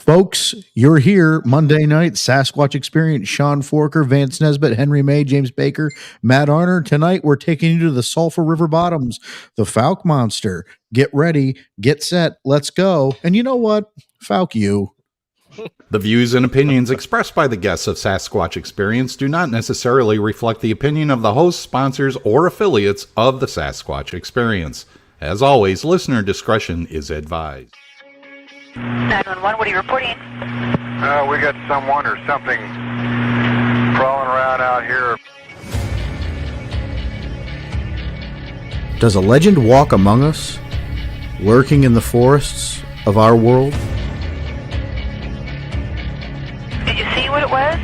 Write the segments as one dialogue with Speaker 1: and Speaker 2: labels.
Speaker 1: Folks, you're here Monday night, Sasquatch Experience, Sean Forker, Vance Nesbitt, Henry May, James Baker, Matt Arner. Tonight, we're taking you to the Sulphur River Bottoms, the Fouke Monster. Get ready, get set, let's go. And you know what? Fouke You.
Speaker 2: The views and opinions expressed by the guests of Sasquatch Experience do not necessarily reflect the opinion of the hosts, sponsors, or affiliates of the Sasquatch Experience. As always, listener discretion is advised.
Speaker 3: 911, what are you reporting?
Speaker 4: We got someone or something crawling around out here.
Speaker 1: Does a legend walk among us, lurking in the forests of our world?
Speaker 3: Did you see what it was?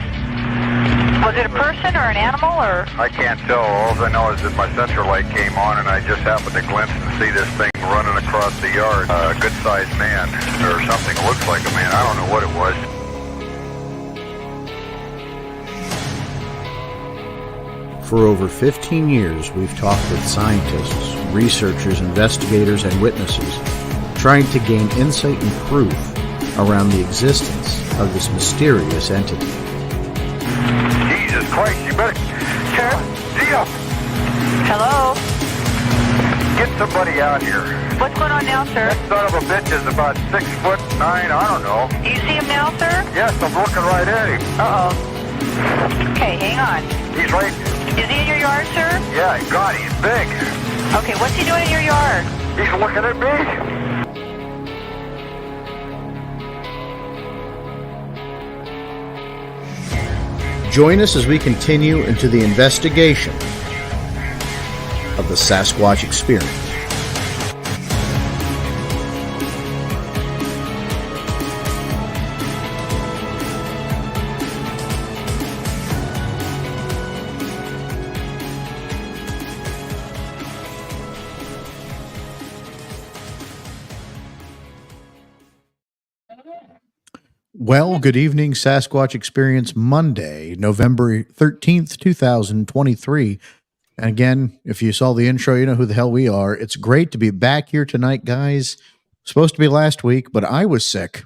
Speaker 3: Was it a person or an animal or?
Speaker 4: I can't tell. All I know is that my sensor light came on and I just happened to glimpse and see this thing running across the yard. A good-sized man or something. It looks like a man. I don't know what it was.
Speaker 1: For over 15 years, we've talked with scientists, researchers, investigators, and witnesses, trying to gain insight and proof around the existence of this mysterious entity.
Speaker 4: Jesus Christ, you better...
Speaker 3: Sure.
Speaker 4: Gia!
Speaker 3: Hello?
Speaker 4: Get somebody out here.
Speaker 3: What's going on now, sir?
Speaker 4: That son of a bitch is about 6'9", I don't know.
Speaker 3: Do you see him now, sir?
Speaker 4: Yes, I'm looking right at him.
Speaker 3: Uh-oh. Okay, hang on.
Speaker 4: He's right...
Speaker 3: Is he in your yard, sir?
Speaker 4: Yeah, God, he's big.
Speaker 3: Okay, what's he doing in your yard?
Speaker 4: He's looking at me.
Speaker 1: Join us as we continue into the investigation of the Sasquatch Experience. Well, good evening, Sasquatch Experience, Monday, November 13th, 2023. And again, if you saw the intro, you know who the hell we are. It's great to be back here tonight, guys. Supposed to be last week, but I was sick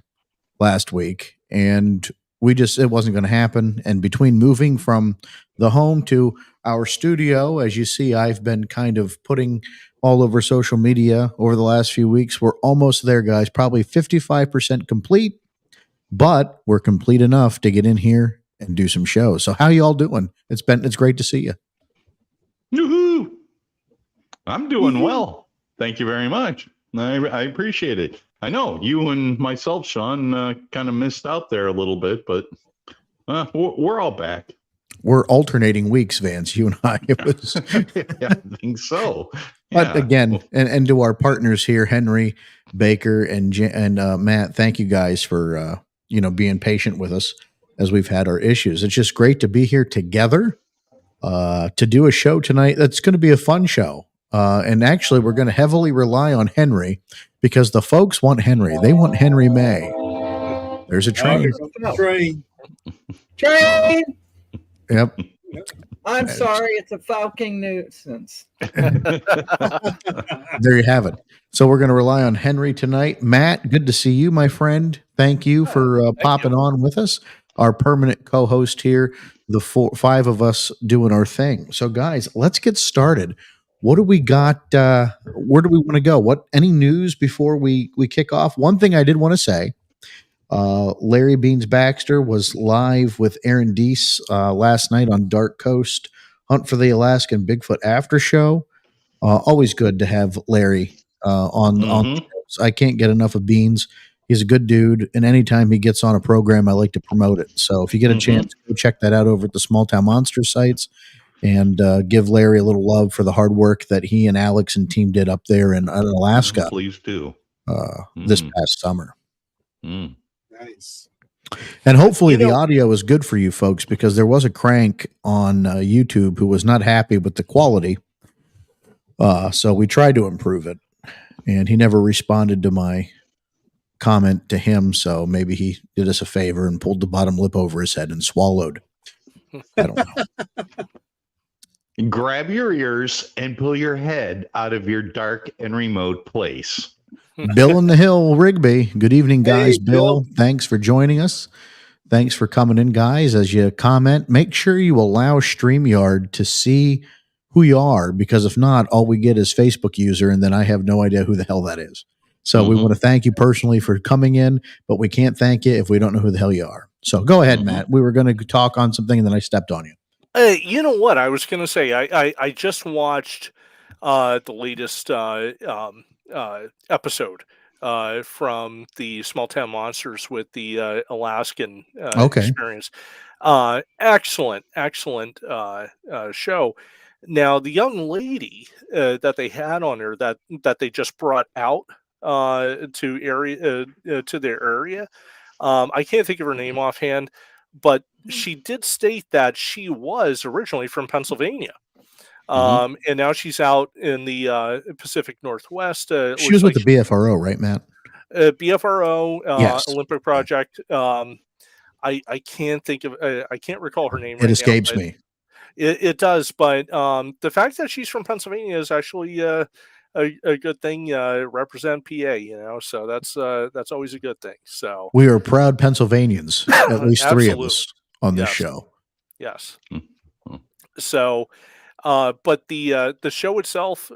Speaker 1: last week, and it wasn't going to happen. And between moving from the home to our studio, as you see, I've been kind of putting all over social media over the last few weeks. We're almost there, guys, probably 55% complete. But we're complete enough to get in here and do some shows. So how you all doing? It's great to see you.
Speaker 5: Woohoo! I'm doing well. Thank you very much. I appreciate it. I know you and myself, Sean, kind of missed out there a little bit, but we're all back.
Speaker 1: We're alternating weeks, Vance, you and I. It was
Speaker 5: yeah, I think so. Yeah.
Speaker 1: But again, and to our partners here, Henry, Baker, and Matt, thank you guys for being patient with us as we've had our issues. It's just great to be here together to do a show tonight. That's going to be a fun show. And actually, we're going to heavily rely on Henry because the folks want Henry. They want Henry May. There's a train.
Speaker 6: Train.
Speaker 1: Yep.
Speaker 6: I'm sorry, it's a falcing nuisance.
Speaker 1: There you have it. So we're going to rely on Henry tonight. Matt, good to see you, my friend. Thank you for popping on with us. Our permanent co-host here, the five of us doing our thing. So guys, let's get started. What do we got? Where do we want to go? Any news before we kick off? One thing I did want to say, Larry Beans Baxter was live with Aaron Deese last night on Dark Coast Hunt for the Alaskan Bigfoot After Show. Always good to have Larry on the shows. I can't get enough of Beans. He's a good dude, and anytime he gets on a program, I like to promote it. So if you get a chance, go check that out over at the Small Town Monster sites and give Larry a little love for the hard work that he and Alex and team did up there in Alaska.
Speaker 5: Please do.
Speaker 1: This past summer.
Speaker 7: Nice.
Speaker 1: And hopefully the audio is good for you folks, because there was a crank on YouTube who was not happy with the quality. So we tried to improve it, and he never responded to my comment to him. So maybe he did us a favor and pulled the bottom lip over his head and swallowed. I don't know.
Speaker 5: Grab your ears and pull your head out of your dark and remote place.
Speaker 1: Bill in the Hill, Rigby. Good evening, guys.
Speaker 7: Hey, Bill.
Speaker 1: Bill, thanks for joining us. Thanks for coming in, guys. As you comment, make sure you allow StreamYard to see who you are, because if not, all we get is Facebook user, and then I have no idea who the hell that is. So we want to thank you personally for coming in, but we can't thank you if we don't know who the hell you are. So go ahead, Matt. We were going to talk on something, and then I stepped on you.
Speaker 8: You know what? I was going to say, I just watched the latest episode from the Small Town Monsters with the Alaskan
Speaker 1: Okay.
Speaker 8: experience. Excellent show. Now, the young lady that they had on there that they just brought out to their area, I can't think of her name offhand, but she did state that she was originally from Pennsylvania. And now she's out in the Pacific Northwest.
Speaker 1: She was with the BFRO, right, Matt?
Speaker 8: BFRO,
Speaker 1: Yes.
Speaker 8: Olympic Project. I can't think of, I can't recall her name.
Speaker 1: It escapes me.
Speaker 8: It does, but the fact that she's from Pennsylvania is actually a good thing. Represent PA, so that's always a good thing. So
Speaker 1: we are proud Pennsylvanians, at least three of us on this
Speaker 8: Yes.
Speaker 1: show.
Speaker 8: Yes. So, but the show itself,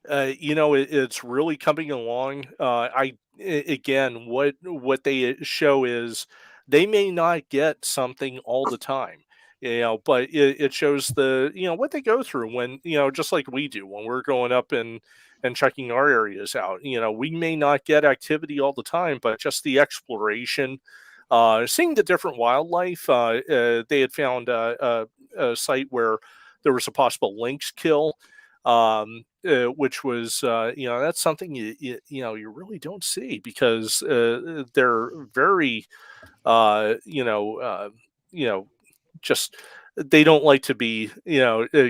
Speaker 8: it's really coming along. Again, what they show is they may not get something all the time, but it shows what they go through when, just like we do when we're going up and checking our areas out. We may not get activity all the time, but just the exploration, seeing the different wildlife. They had found a site where there was a possible lynx kill, which was that's something you really don't see, because they're very just they don't like to be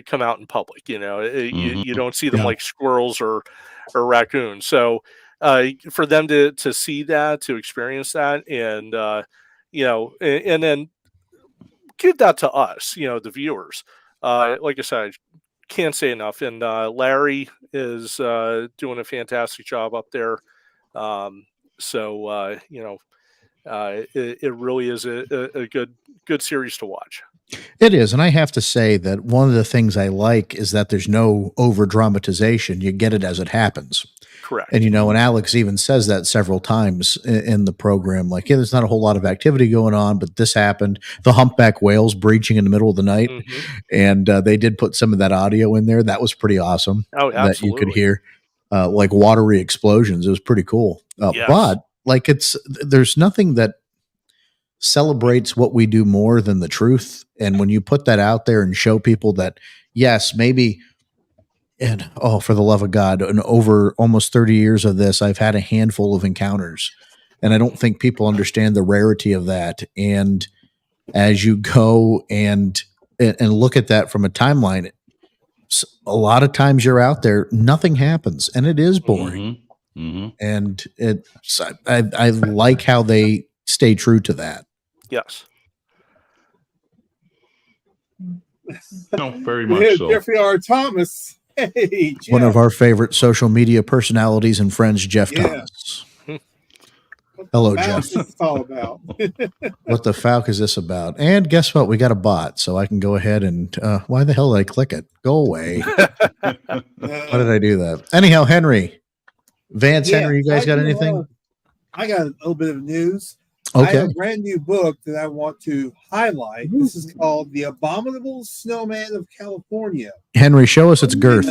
Speaker 8: come out in public. You don't see them
Speaker 1: Yeah.
Speaker 8: like squirrels or raccoons. So for them to see that, to experience that, and and then give that to us, the viewers. Like I said, I can't say enough. And Larry is doing a fantastic job up there. It really is a good series to watch.
Speaker 1: It is. And I have to say that one of the things I like is that there's no over dramatization. You get it as it happens.
Speaker 8: Correct.
Speaker 1: And, and Alex even says that several times in the program, like, yeah, there's not a whole lot of activity going on, but this happened. The humpback whales breaching in the middle of the night. And they did put some of that audio in there. That was pretty awesome.
Speaker 8: Oh, absolutely.
Speaker 1: That you could hear like watery explosions. It was pretty cool.
Speaker 8: Yes.
Speaker 1: But like, there's nothing that celebrates what we do more than the truth. And when you put that out there and show people that, yes, maybe, and oh, for the love of God, and over almost 30 years of this, I've had a handful of encounters, and I don't think people understand the rarity of that. And as you go and look at that from a timeline, a lot of times you're out there, nothing happens, and it is boring. And I like how they stay true to that.
Speaker 8: Yes.
Speaker 5: No, very much so.
Speaker 7: Jeffrey R. Thomas. Hey, Jeff.
Speaker 1: One of our favorite social media personalities and friends, Jeff Thomas. Hello, Jeff.
Speaker 7: What's this all about?
Speaker 1: What the Fouke is this about? And guess what? We got a bot, so I can go ahead and why the hell did I click it? Go away. Why did I do that? Anyhow, Henry. Vance, Henry, you guys got anything?
Speaker 7: I got a little bit of news.
Speaker 1: Okay.
Speaker 7: I have a brand new book that I want to highlight. This is called The Abominable Snowman of California.
Speaker 1: Henry, show us its girth.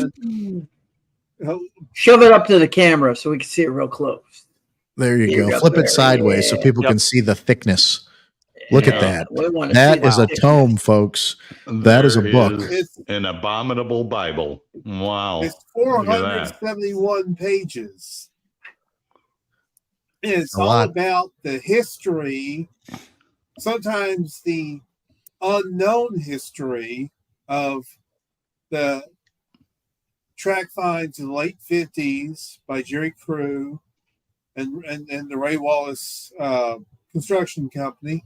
Speaker 6: Shove it up to the camera so we can see it real close.
Speaker 1: There you go. Flip it sideways so people can see the thickness. Look at that. That is a tome, folks. That is a book.
Speaker 5: It's an abominable Bible. Wow.
Speaker 7: It's 471 pages. And it's all about the history, sometimes the unknown history of the track finds in the late 50s by Jerry Crew and the Ray Wallace Construction Company.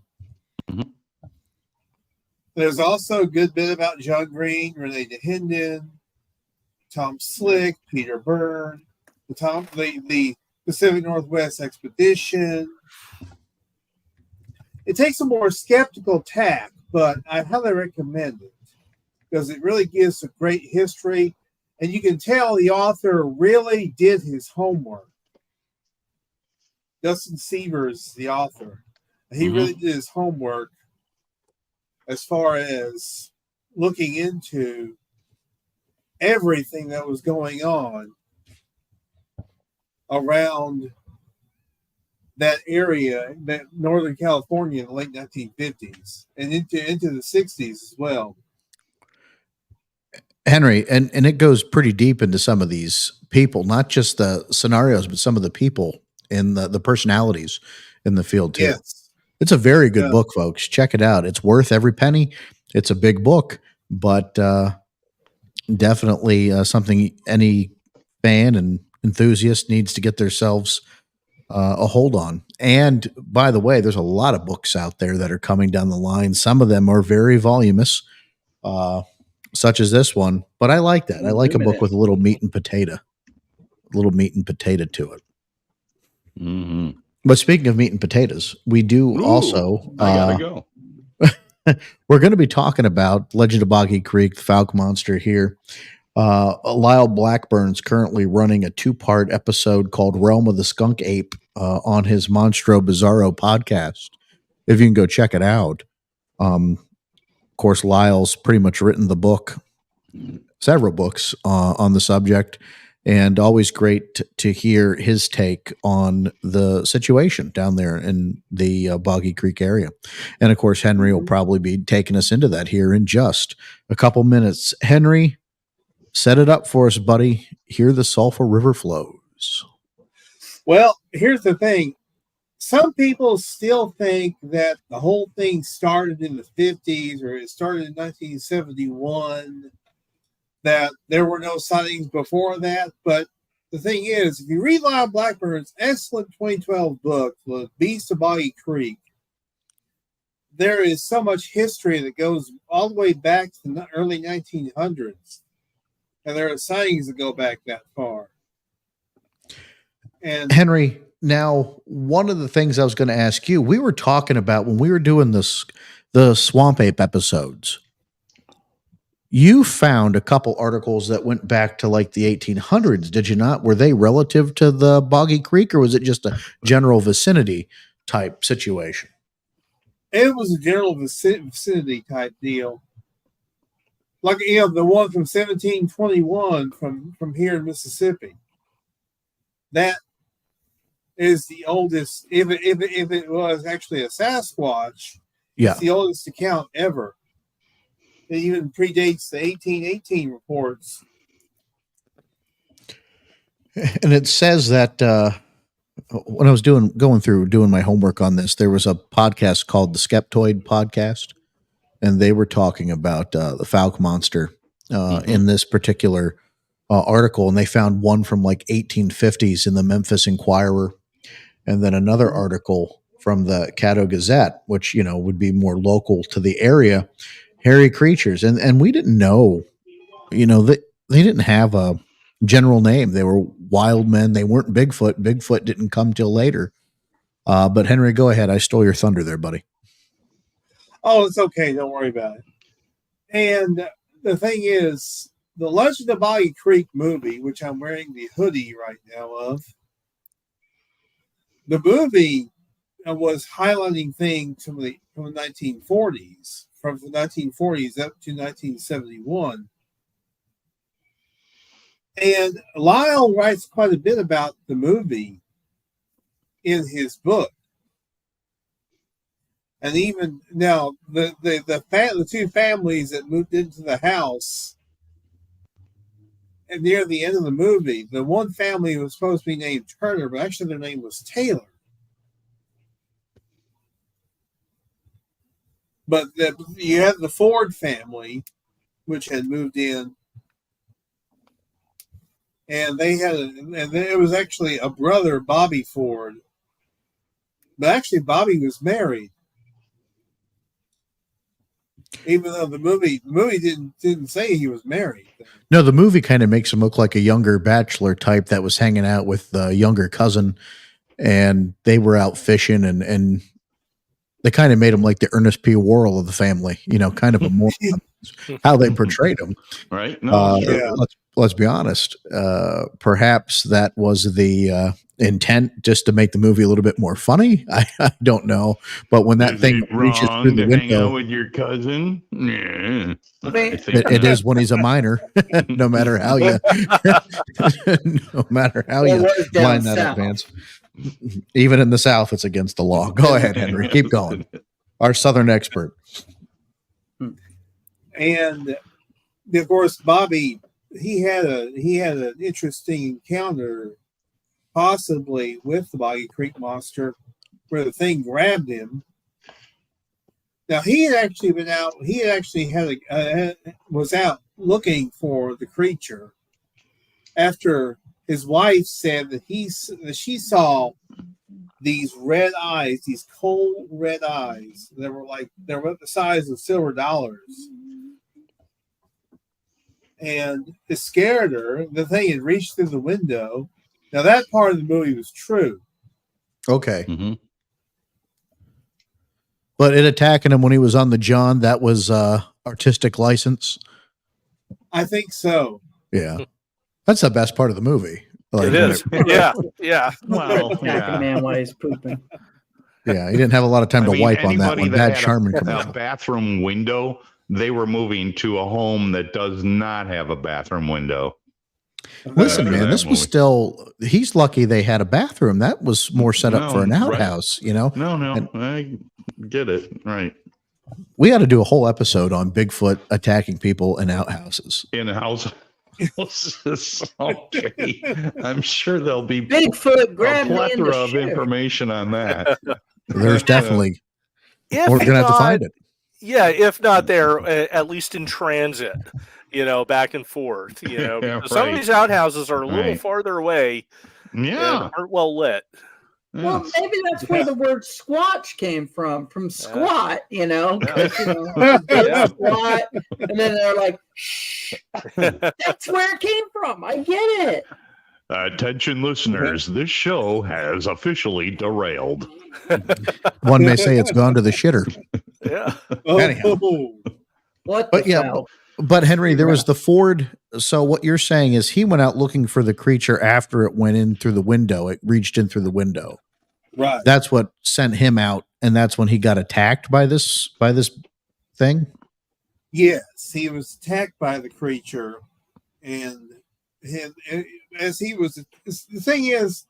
Speaker 7: There's also a good bit about John Green, Renee DeHinden, Tom Slick, Peter Byrne, the Pacific Northwest Expedition. It takes a more skeptical tack, but I highly recommend it because it really gives a great history, and you can tell the author really did his homework. Dustin Severs, the author, he really did his homework as far as looking into everything that was going on around that area, that Northern California in the late 1950s and into the 60s as well.
Speaker 1: Henry, and it goes pretty deep into some of these people, not just the scenarios, but some of the people in the personalities in the field too.
Speaker 7: Yes.
Speaker 1: It's a very good book, folks. Check it out. It's worth every penny. It's a big book, but definitely something any fan and enthusiast needs to get themselves a hold on. And by the way, there's a lot of books out there that are coming down the line. Some of them are very voluminous, such as this one. But I like that. I like a book with a little meat and potato to it.
Speaker 5: Mm-hmm.
Speaker 1: But speaking of meat and potatoes, we do also.
Speaker 5: I gotta go.
Speaker 1: We're going to be talking about Legend of Boggy Creek, the Fouke monster here. Lyle Blackburn's currently running a 2-part episode called Realm of the Skunk Ape on his Monstro Bizarro podcast. If you can go check it out. Of course, Lyle's pretty much written the book, several books on the subject, and always great to hear his take on the situation down there in the Boggy Creek area. And of course, Henry will probably be taking us into that here in just a couple minutes. Henry, set it up for us, buddy. Hear the Sulphur River flows.
Speaker 7: Well, here's the thing. Some people still think that the whole thing started in the 50s or it started in 1971, that there were no sightings before that. But the thing is, if you read Lyle Blackburn's excellent 2012 book, The Beast of Boggy Creek, there is so much history that goes all the way back to the early 1900s. And there are sightings that go back that far. And
Speaker 1: Henry, now, one of the things I was going to ask you, we were talking about when we were doing the Swamp Ape episodes. You found a couple articles that went back to like the 1800s, did you not? Were they relative to the Boggy Creek, or was it just a general vicinity type situation?
Speaker 7: it was a general vicinity type deal. Like, the one from 1721 from here in Mississippi. That is the oldest, if it was actually a Sasquatch, it's the oldest account ever. It even predates the 1818 reports.
Speaker 1: And it says that when I was doing my homework on this, there was a podcast called the Skeptoid Podcast, and they were talking about the Fouke monster in this particular article, and they found one from like 1850s in the Memphis Inquirer, and then another article from the Caddo Gazette, which would be more local to the area. Hairy creatures, and we didn't know, that they didn't have a general name. They were wild men. They weren't Bigfoot. Bigfoot didn't come till later. But Henry, go ahead. I stole your thunder there, buddy.
Speaker 7: Oh, it's okay. Don't worry about it. And the thing is, the Legend of Boggy Creek movie, which I'm wearing the hoodie right now of, the movie was highlighting things from the 1940s, from the 1940s up to 1971. And Lyle writes quite a bit about the movie in his book. And even now, the two families that moved into the house, and near the end of the movie, the one family was supposed to be named Turner, but actually their name was Taylor. But you had the Ford family, which had moved in, and it was actually a brother, Bobby Ford. But actually, Bobby was married. Even though the movie didn't say he was married.
Speaker 1: No, the movie kind of makes him look like a younger bachelor type that was hanging out with the younger cousin, and they were out fishing, and they kind of made him like the Ernest P. Worrell of the family, kind of a more how they portrayed him.
Speaker 5: Right? No,
Speaker 7: sure. Yeah.
Speaker 1: Let's be honest. Perhaps that was the intent, just to make the movie a little bit more funny. I don't know, but when that
Speaker 5: Is
Speaker 1: thing
Speaker 5: it
Speaker 1: reaches
Speaker 5: wrong
Speaker 1: through the
Speaker 5: to hang out
Speaker 1: window,
Speaker 5: with your cousin? Yeah, I think
Speaker 1: it
Speaker 5: not.
Speaker 1: is when he's a minor. No matter how you, no matter how
Speaker 6: It
Speaker 1: you
Speaker 6: was down
Speaker 1: line that up,
Speaker 6: south.
Speaker 1: Vance. Even in the South, it's against the law. Go ahead, Henry. Keep going. Our Southern expert.
Speaker 7: And of course, Bobby, he had an interesting encounter, possibly with the Boggy Creek monster, where the thing grabbed him. Now he had actually been out. He had actually was out looking for the creature after his wife said that she saw these red eyes, these cold red eyes that were the size of silver dollars. And it scared her. The thing had reached through the window. Now that part of the movie was true.
Speaker 1: Okay.
Speaker 5: Mm-hmm.
Speaker 1: But it attacking him when he was on the John, that was artistic license.
Speaker 7: I think so.
Speaker 1: Yeah. That's the best part of the movie. Like,
Speaker 8: It is. Yeah. Yeah.
Speaker 5: Well,
Speaker 6: Attack a man while he's pooping.
Speaker 1: Yeah, he didn't have a lot of time to wipe on that
Speaker 5: anybody
Speaker 1: one.
Speaker 5: that
Speaker 1: Bad
Speaker 5: had
Speaker 1: Charmin
Speaker 5: a
Speaker 1: commercial.
Speaker 5: bathroom window, they were moving to a home that does not have a bathroom window.
Speaker 1: Listen,
Speaker 5: After
Speaker 1: man,
Speaker 5: that
Speaker 1: this was
Speaker 5: movie.
Speaker 1: still, he's lucky they had a bathroom. That was more set up for an
Speaker 5: right.
Speaker 1: outhouse,
Speaker 5: No,
Speaker 1: And
Speaker 5: I get it. Right.
Speaker 1: we got to do a whole episode on Bigfoot attacking people in outhouses.
Speaker 5: In a house. Okay. I'm sure there'll be
Speaker 6: Bigfoot
Speaker 5: a
Speaker 6: grabbed me in
Speaker 5: plethora
Speaker 6: the
Speaker 5: of
Speaker 6: shit.
Speaker 5: information on that.
Speaker 1: There's definitely,
Speaker 8: If
Speaker 1: we're going to have to
Speaker 8: not-
Speaker 1: find it.
Speaker 8: Yeah, if not there, at least in transit, back and forth,
Speaker 5: Yeah,
Speaker 8: because some of
Speaker 5: right.
Speaker 8: these outhouses are a little
Speaker 5: Right.
Speaker 8: farther away
Speaker 5: Yeah.
Speaker 8: and aren't well lit.
Speaker 6: Well,
Speaker 5: Yes.
Speaker 6: maybe that's where the word squatch came from squat, 'cause,
Speaker 8: Yeah.
Speaker 6: squat, and then they're like, shh. That's where it came from. I get it.
Speaker 5: Attention listeners, this show has officially derailed.
Speaker 1: One may say it's gone to the shitter.
Speaker 8: Yeah.
Speaker 1: Anyhow.
Speaker 6: What
Speaker 1: But
Speaker 6: the
Speaker 1: yeah,
Speaker 6: hell?
Speaker 1: but Henry, there was the Ford. So what you're saying is he went out looking for the creature after it went in through the window. It reached in through the window.
Speaker 7: Right.
Speaker 1: That's what sent him out, and that's when he got attacked by this thing.
Speaker 7: Yes, he was attacked by the creature, and as he was, the thing is,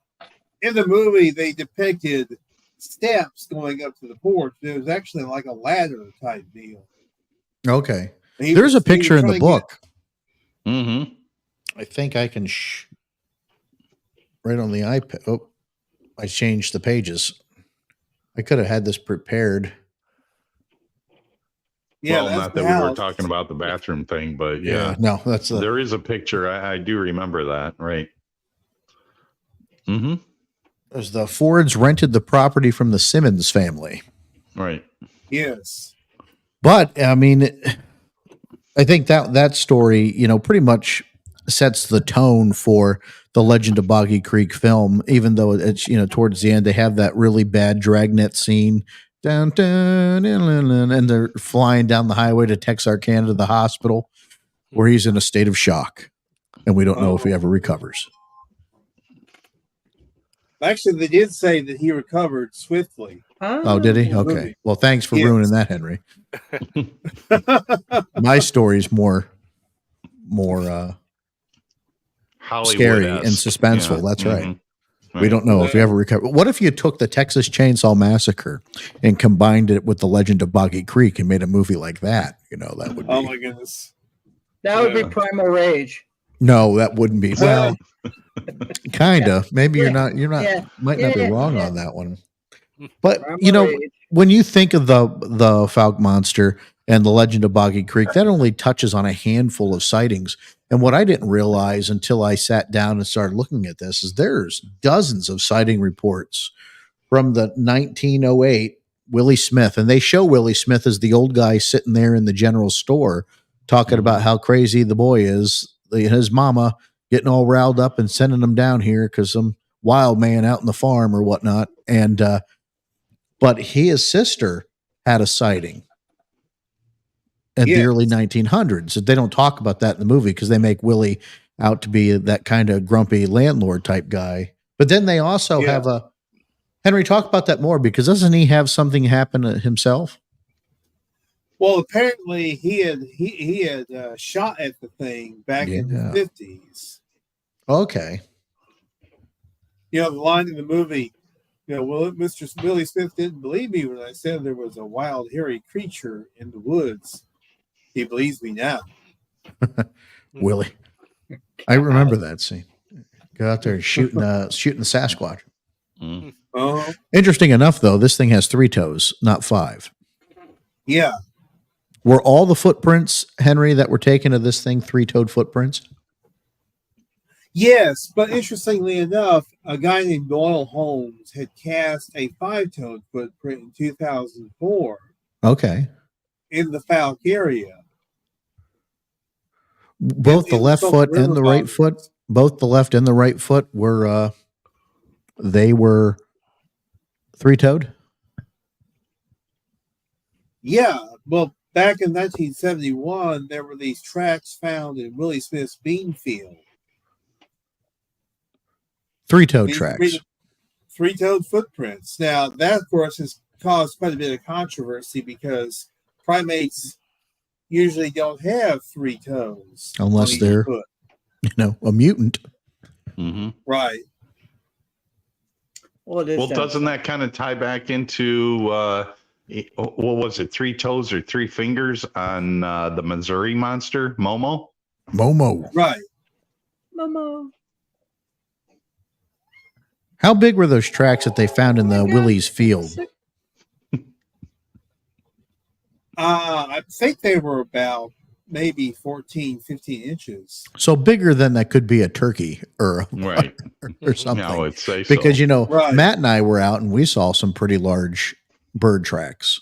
Speaker 7: in the movie they depicted steps going up to the porch. It was actually like a ladder type deal.
Speaker 1: Okay,
Speaker 7: He
Speaker 1: there's
Speaker 7: was-
Speaker 1: a picture
Speaker 7: he was
Speaker 1: in the
Speaker 7: trying to
Speaker 1: book.
Speaker 5: Mm-hmm.
Speaker 1: I think I can right on the iPad. Oh, I changed the pages. I could have had this prepared.
Speaker 7: Yeah,
Speaker 5: Well,
Speaker 7: that's
Speaker 5: not
Speaker 7: the
Speaker 5: that we were
Speaker 7: house.
Speaker 5: talking about the bathroom thing, but yeah.
Speaker 1: No, that's the.
Speaker 5: There is a picture. I do remember that. Right. Mm-hmm.
Speaker 1: As the Fords rented the property from the Simmons family.
Speaker 5: Right.
Speaker 7: Yes.
Speaker 1: But I mean, I think that story, pretty much sets the tone for the Legend of Boggy Creek film. Even though it's towards the end they have that really bad dragnet scene, down, and they're flying down the highway to Texarkana to the hospital, where he's in a state of shock, and we don't know if he ever recovers.
Speaker 7: Actually, they did say that he recovered swiftly.
Speaker 1: Oh, did he? Okay. Well, thanks for ruining that, Henry. My story's more scary and suspenseful.
Speaker 5: Yeah.
Speaker 1: That's right.
Speaker 5: Mhm.
Speaker 1: We don't know if you ever recover. What if you took the Texas Chainsaw Massacre and combined it with the Legend of Boggy Creek and made a movie like that? That would be.
Speaker 7: Oh my goodness.
Speaker 6: That would be Primal Rage.
Speaker 1: No, that wouldn't be. Well, kind of. Maybe
Speaker 6: Yeah.
Speaker 1: you're not,
Speaker 6: Yeah.
Speaker 1: might not be
Speaker 6: Yeah.
Speaker 1: wrong on that one. But,
Speaker 6: Primal Rage.
Speaker 1: when you think of the Fouke monster and the Legend of Boggy Creek, that only touches on a handful of sightings. And what I didn't realize until I sat down and started looking at this is there's dozens of sighting reports from the 1908 Willie Smith, and they show Willie Smith as the old guy sitting there in the general store talking about how crazy the boy is, his mama getting all riled up and sending him down here because some wild man out in the farm or whatnot. And but his sister had a sighting in the early 1900s. They don't talk about that in the movie because they make Willie out to be that kind of grumpy landlord type guy. But then they also have a Henry, talk about that more, because doesn't he have something happen to himself?
Speaker 7: Well, apparently he had shot at the thing back in the 50s.
Speaker 1: Okay.
Speaker 7: You know, the line in the movie, you know, well, Mr. Billy Smith didn't believe me when I said there was a wild, hairy creature in the woods. He believes me now.
Speaker 1: Willie. I remember that scene. Go out there shooting the Sasquatch. Interesting enough, though, this thing has 3 toes, not 5.
Speaker 7: Yeah.
Speaker 1: Were all the footprints, Henry, that were taken of this thing 3-toed footprints?
Speaker 7: Yes, but interestingly enough, a guy named Doyle Holmes had cast a 5-toed footprint in 2004.
Speaker 1: Okay.
Speaker 7: In the Fouke area.
Speaker 1: Both the left foot and the right foot, both the left and the right foot were they were 3-toed?
Speaker 7: Yeah, well, back in 1971, there were these tracks found in Willie Smith's bean field.
Speaker 1: 3-toed tracks.
Speaker 7: 3-toed footprints. Now, that, of course, has caused quite a bit of controversy because primates usually don't have 3 toes.
Speaker 1: Unless they're,
Speaker 7: foot.
Speaker 1: A mutant.
Speaker 7: Right.
Speaker 5: Well, doesn't that kind of tie back into what was it, 3 toes or 3 fingers on the Missouri monster, Momo?
Speaker 7: Right.
Speaker 6: Momo.
Speaker 1: How big were those tracks that they found in the Willie's field?
Speaker 7: I think they were about maybe 14, 15 inches.
Speaker 1: So bigger than that could be a turkey or something.
Speaker 5: I would say so.
Speaker 1: Because, Matt and I were out and we saw some pretty large bird tracks.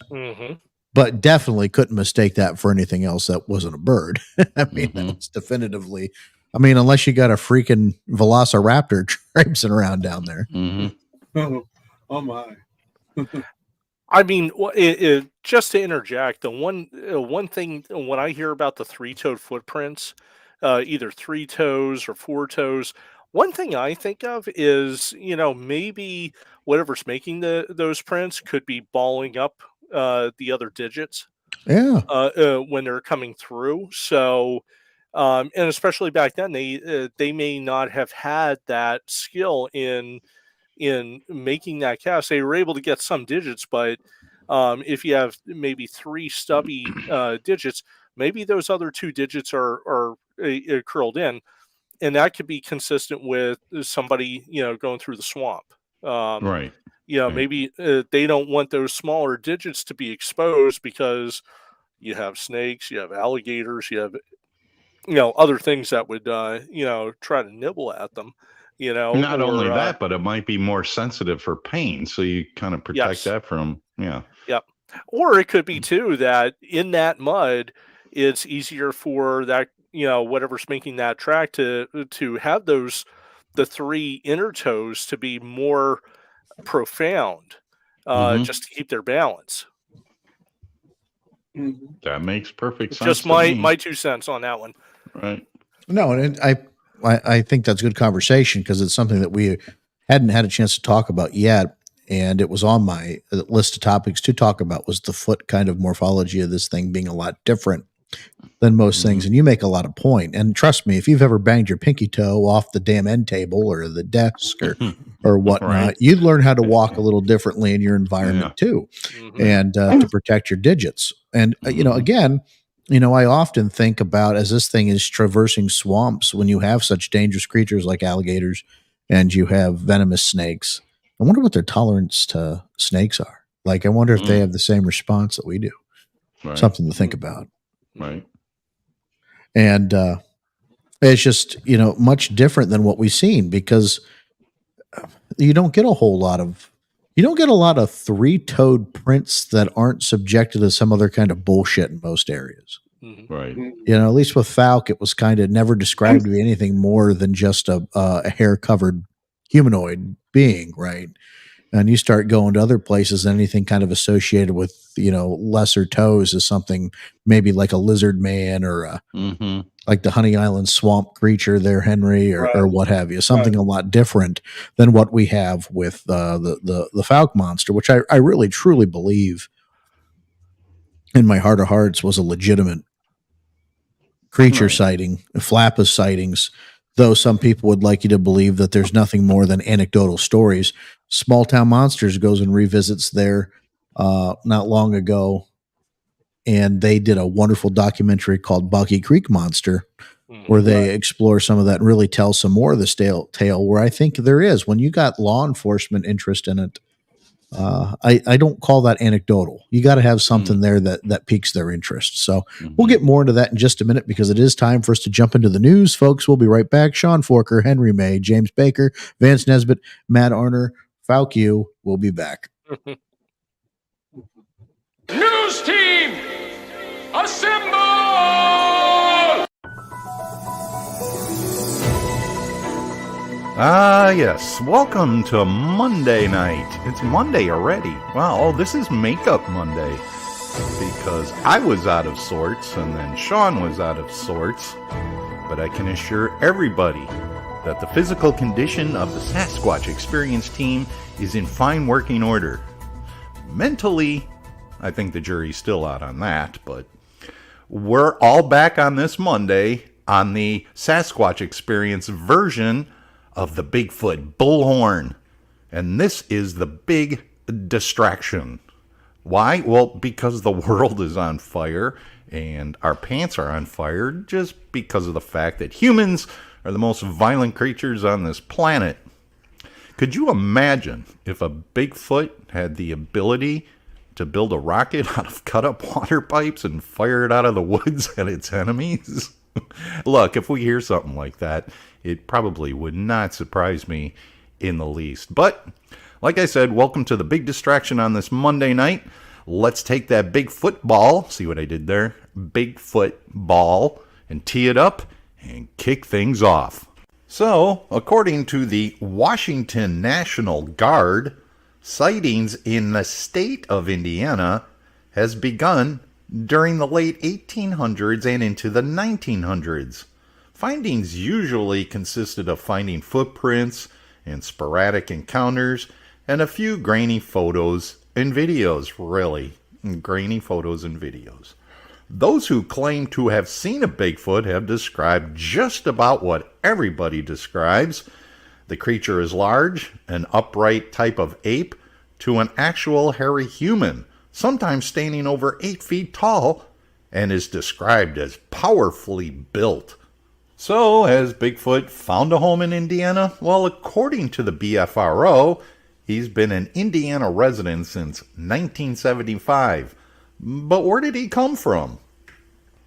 Speaker 1: But definitely couldn't mistake that for anything else that wasn't a bird. I mean, that's definitively, unless you got a freaking velociraptor traipsing around down there.
Speaker 7: Oh my.
Speaker 8: I mean, just to interject, the one thing when I hear about the 3-toed footprints, either 3 toes or 4 toes, one thing I think of is, maybe whatever's making those prints could be balling up the other digits.
Speaker 1: Yeah.
Speaker 8: When they're coming through. So, and especially back then, they may not have had that skill in making that cast. They were able to get some digits, but if you have maybe 3 stubby digits, maybe those other 2 digits are curled in, and that could be consistent with somebody going through the swamp.
Speaker 5: Right.
Speaker 8: Maybe they don't want those smaller digits to be exposed because you have snakes, you have alligators, you have other things that would try to nibble at them.
Speaker 5: Not only that, but it might be more sensitive for pain, so you kind of protect that from
Speaker 8: or it could be too that in that mud it's easier for that whatever's making that track to have the 3 inner toes to be more profound, just to keep their balance.
Speaker 5: That makes perfect sense.
Speaker 8: Just my 2 cents on that one.
Speaker 5: Right.
Speaker 1: No, and I think that's good conversation because it's something that we hadn't had a chance to talk about yet. And it was on my list of topics to talk about was the foot kind of morphology of this thing being a lot different than most things. And you make a lot of point. And trust me, if you've ever banged your pinky toe off the damn end table or the desk or whatnot, you'd learn how to walk a little differently in your environment too, and to protect your digits. And, again, I often think about as this thing is traversing swamps, when you have such dangerous creatures like alligators and you have venomous snakes, I wonder what their tolerance to snakes are. Like, I wonder if they have the same response that we do. Right. Something to think about.
Speaker 5: Right.
Speaker 1: And it's just, much different than what we've seen because you don't get a whole lot of You don't get a lot of three-toed prints that aren't subjected to some other kind of bullshit in most areas.
Speaker 5: Right.
Speaker 1: At least with Fouke, it was kind of never described to be anything more than just a hair-covered humanoid being, right? And you start going to other places, anything kind of associated with, lesser toes is something maybe like a lizard man or like the Honey Island swamp creature there, Henry, or what have you. Something a lot different than what we have with the Fouke monster, which I really truly believe in my heart of hearts was a legitimate creature sighting, Flappa's sightings, though some people would like you to believe that there's nothing more than anecdotal stories. Small Town Monsters goes and revisits there not long ago, and they did a wonderful documentary called Boggy Creek Monster, where they explore some of that and really tell some more of the tale, where I think there is. When you got law enforcement interest in it, I don't call that anecdotal. You got to have something there that piques their interest. So we'll get more into that in just a minute, because it is time for us to jump into the news, folks. We'll be right back. Sean Forker, Henry May, James Baker, Vance Nesbitt, Matt Arner, Fouke You. We'll be back.
Speaker 9: News team, assemble!
Speaker 2: Yes. Welcome to Monday night. It's Monday already. Wow, this is Makeup Monday. Because I was out of sorts, and then Sean was out of sorts. But I can assure everybody that the physical condition of the Sasquatch Experience team is in fine working order. Mentally, I think the jury's still out on that, but we're all back on this Monday on the Sasquatch Experience version of the Bigfoot bullhorn. And this is the big distraction. Why? Well, because the world is on fire and our pants are on fire just because of the fact that humans are the most violent creatures on this planet. Could you imagine if a Bigfoot had the ability to build a rocket out of cut-up water pipes and fire it out of the woods at its enemies? Look, if we hear something like that, it probably would not surprise me in the least. But, like I said, welcome to the big distraction on this Monday night. Let's take that Bigfoot ball, see what I did there? Bigfoot ball, and tee it up and kick things off. So, according to the Washington National Guard, sightings in the state of Indiana has begun during the late 1800s and into the 1900s. Findings usually consisted of finding footprints and sporadic encounters and a few grainy photos and videos, really. Grainy photos and videos. Those who claim to have seen a Bigfoot have described just about what everybody describes. The creature is large, an upright type of ape, to an actual hairy human, sometimes standing over 8 feet tall, and is described as powerfully built. So, has Bigfoot found a home in Indiana? Well, according to the BFRO, he's been an Indiana resident since 1975. But where did he come from?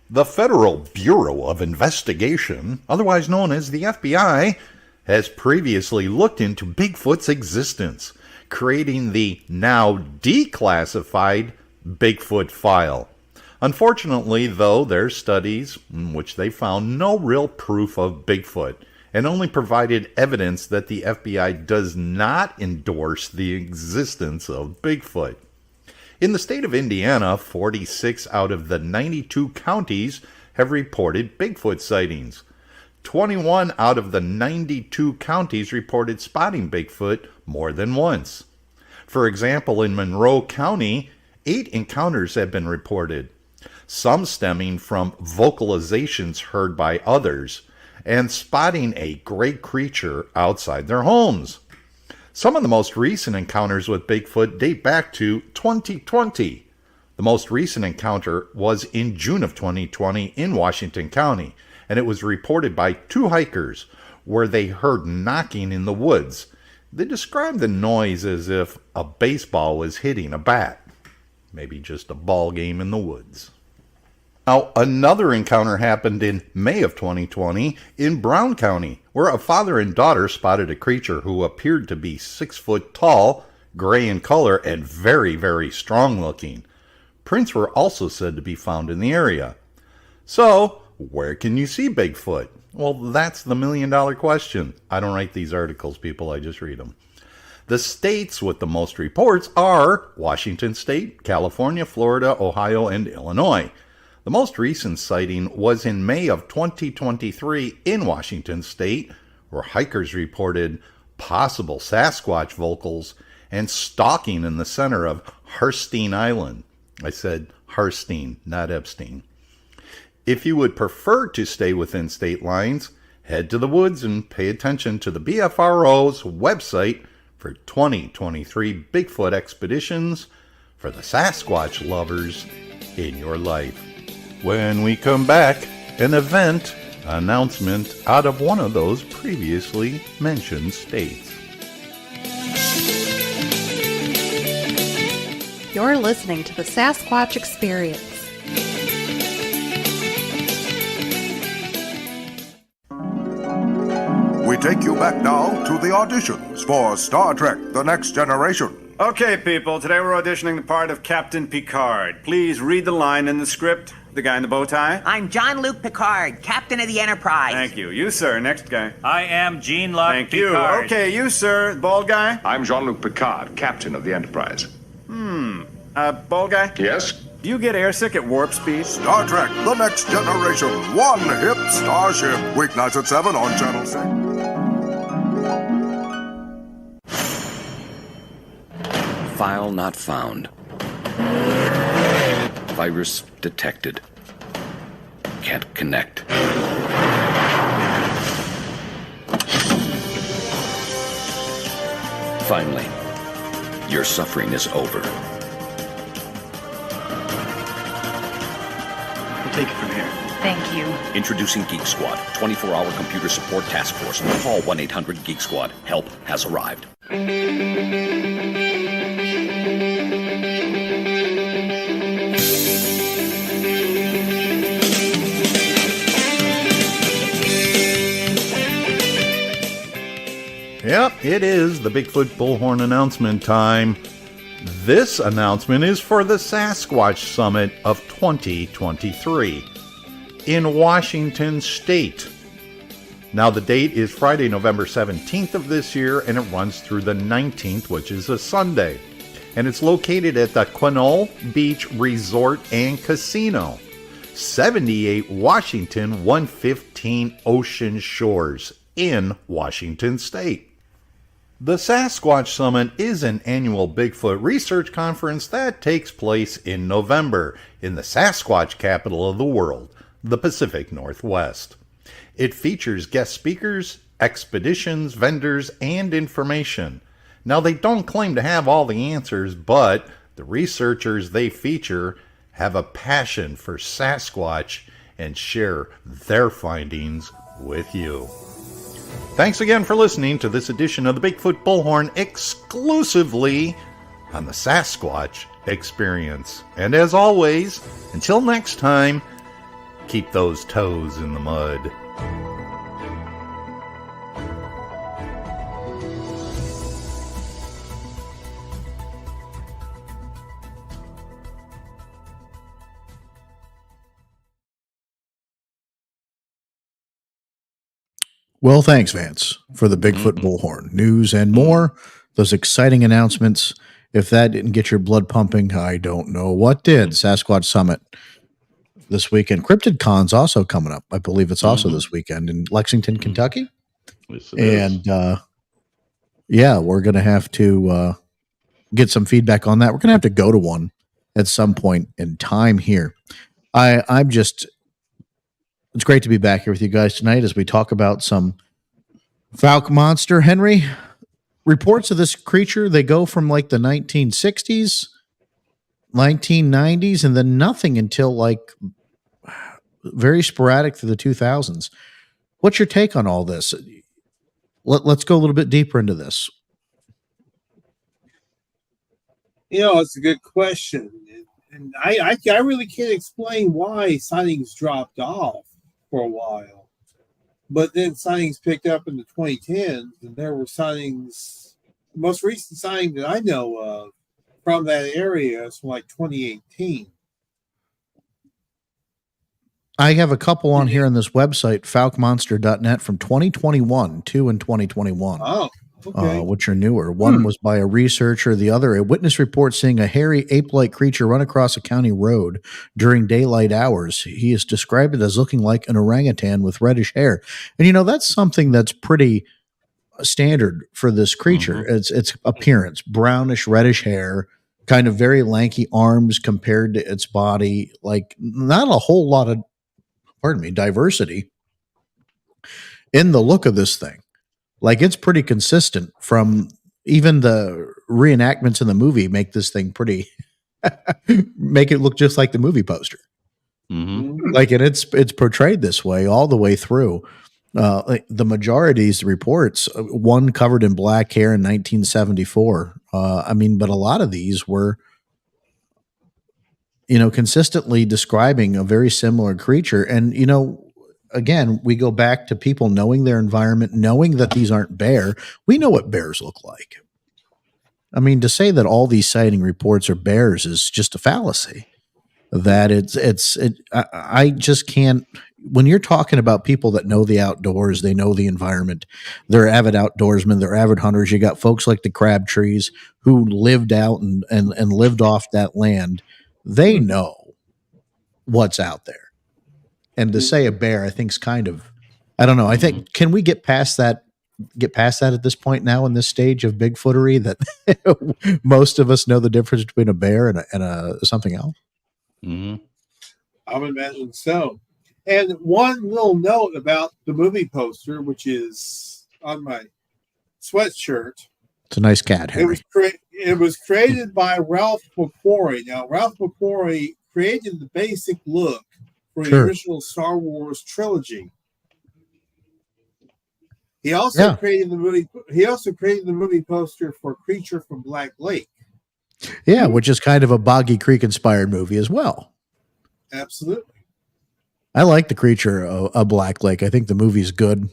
Speaker 2: The Federal Bureau of Investigation, otherwise known as the FBI, has previously looked into Bigfoot's existence, creating the now declassified Bigfoot file. Unfortunately, though, their studies, in which they found no real proof of Bigfoot, and only provided evidence that the FBI does not endorse the existence of Bigfoot. In the state of Indiana, 46 out of the 92 counties have reported Bigfoot sightings. 21 out of the 92 counties reported spotting Bigfoot more than once. For example, in Monroe County, 8 encounters have been reported, some stemming from vocalizations heard by others, and spotting a gray creature outside their homes. Some of the most recent encounters with Bigfoot date back to 2020. The most recent encounter was in June of 2020 in Washington County, and it was reported by 2 hikers where they heard knocking in the woods. They described the noise as if a baseball was hitting a bat. Maybe just a ball game in the woods. Now, another encounter happened in May of 2020 in Brown County, where a father and daughter spotted a creature who appeared to be 6 foot tall, gray in color, and very, very strong looking. Prints were also said to be found in the area. So, where can you see Bigfoot? Well, that's the million-dollar question. I don't write these articles, people. I just read them. The states with the most reports are Washington State, California, Florida, Ohio, and Illinois. The most recent sighting was in May of 2023 in Washington State, where hikers reported possible Sasquatch vocals and stalking in the center of Herstein Island. I said Herstein, not Epstein. If you would prefer to stay within state lines, head to the woods and pay attention to the BFRO's website for 2023 Bigfoot expeditions for the Sasquatch lovers in your life. When we come back, an event announcement out of one of those previously mentioned states.
Speaker 10: You're listening to the Sasquatch Experience.
Speaker 11: We take you back now to the auditions for Star Trek: The Next Generation.
Speaker 12: Okay, people, today we're auditioning the part of Captain Picard. Please read the line in the script. The guy in the bow tie.
Speaker 13: I'm Jean-Luc Picard, Captain of the Enterprise.
Speaker 12: Thank you. You, sir. Next guy.
Speaker 14: I am Jean-Luc
Speaker 12: Thank
Speaker 14: Picard.
Speaker 12: you. Okay, you, sir. Bald guy.
Speaker 15: I'm Jean-Luc Picard, Captain of the Enterprise.
Speaker 12: Bald guy?
Speaker 15: Yes?
Speaker 12: Do you get airsick at warp speed?
Speaker 11: Star Trek: The Next Generation. One hip starship. Weeknights at 7 on Channel 6.
Speaker 16: File not found. Virus detected. Can't connect. Finally, your suffering is over.
Speaker 12: We'll take it from here.
Speaker 3: Thank you.
Speaker 16: Introducing Geek Squad, 24-hour computer support task force. Call 1-800-GEEK SQUAD. Help has arrived.
Speaker 2: Yep, it is the Bigfoot Bullhorn announcement time. This announcement is for the Sasquatch Summit of 2023 in Washington State. Now, the date is Friday, November 17th of this year, and it runs through the 19th, which is a Sunday. And it's located at the Quinault Beach Resort and Casino, 78 Washington 115 Ocean Shores in Washington State. The Sasquatch Summit is an annual Bigfoot research conference that takes place in November in the Sasquatch capital of the world, the Pacific Northwest. It features guest speakers, expeditions, vendors, and information. Now, they don't claim to have all the answers, but the researchers they feature have a passion for Sasquatch and share their findings with you. Thanks again for listening to this edition of the Bigfoot Bullhorn exclusively on the Sasquatch Experience. And as always, until next time, keep those toes in the mud.
Speaker 1: Well, thanks, Vance, for the Bigfoot Bullhorn news and more. Those exciting announcements. If that didn't get your blood pumping, I don't know what did. Sasquatch Summit this weekend. Cryptid Con's also coming up. I believe it's also this weekend in Lexington, Kentucky.
Speaker 5: Yes,
Speaker 1: And yeah, we're going to have to get some feedback on that. We're going to have to go to one at some point in time here. I'm just... It's great to be back here with you guys tonight as we talk about some Fouke monster. Henry, reports of this creature, they go from like the 1960s, 1990s, and then nothing until like very sporadic through the 2000s. What's your take on all this? Let's go a little bit deeper into this.
Speaker 7: You know, it's a good question. And I really can't explain why sightings dropped off for a while, but then sightings picked up in the 2010s, and there were sightings most recent sighting that I know of from that area is from like 2018.
Speaker 1: I have a couple on here on this website, falkmonster.net, from 2021, 2 in 2021.
Speaker 7: Oh, okay.
Speaker 1: Which are newer. One was by a researcher, the other a witness report seeing a hairy ape-like creature run across a county road during daylight hours. He is described it as looking like an orangutan with reddish hair. And that's something that's pretty standard for this creature. Its appearance, brownish reddish hair, kind of very lanky arms compared to its body, like not a whole lot of diversity in the look of this thing. Like, it's pretty consistent from even the reenactments in the movie make this thing pretty make it look just like the movie poster. Like, and it's portrayed this way all the way through. Like the majority's reports, one covered in black hair in 1974. But a lot of these were, consistently describing a very similar creature. And, again, we go back to people knowing their environment, knowing that these aren't bear. We know what bears look like. I mean, to say that all these sighting reports are bears is just a fallacy. That I just can't. When you're talking about people that know the outdoors, they know the environment, they're avid outdoorsmen, they're avid hunters. You got folks like the Crabtrees who lived out and lived off that land. They know what's out there. And to say a bear, I think is kind of, I don't know. I think, can we get past that at this point now in this stage of Bigfootery, that most of us know the difference between a bear and a something else?
Speaker 7: I would imagine so. And one little note about the movie poster, which is on my sweatshirt.
Speaker 1: It's a nice cat, Henry.
Speaker 7: It was created by Ralph McQuarrie. Now, Ralph McQuarrie created the basic look for the original Star Wars trilogy. He also created the movie. He also created the movie poster for Creature from Black Lake.
Speaker 1: Yeah, which is kind of a Boggy Creek inspired movie as well.
Speaker 7: Absolutely.
Speaker 1: I like the Creature of Black Lake. I think the movie's good.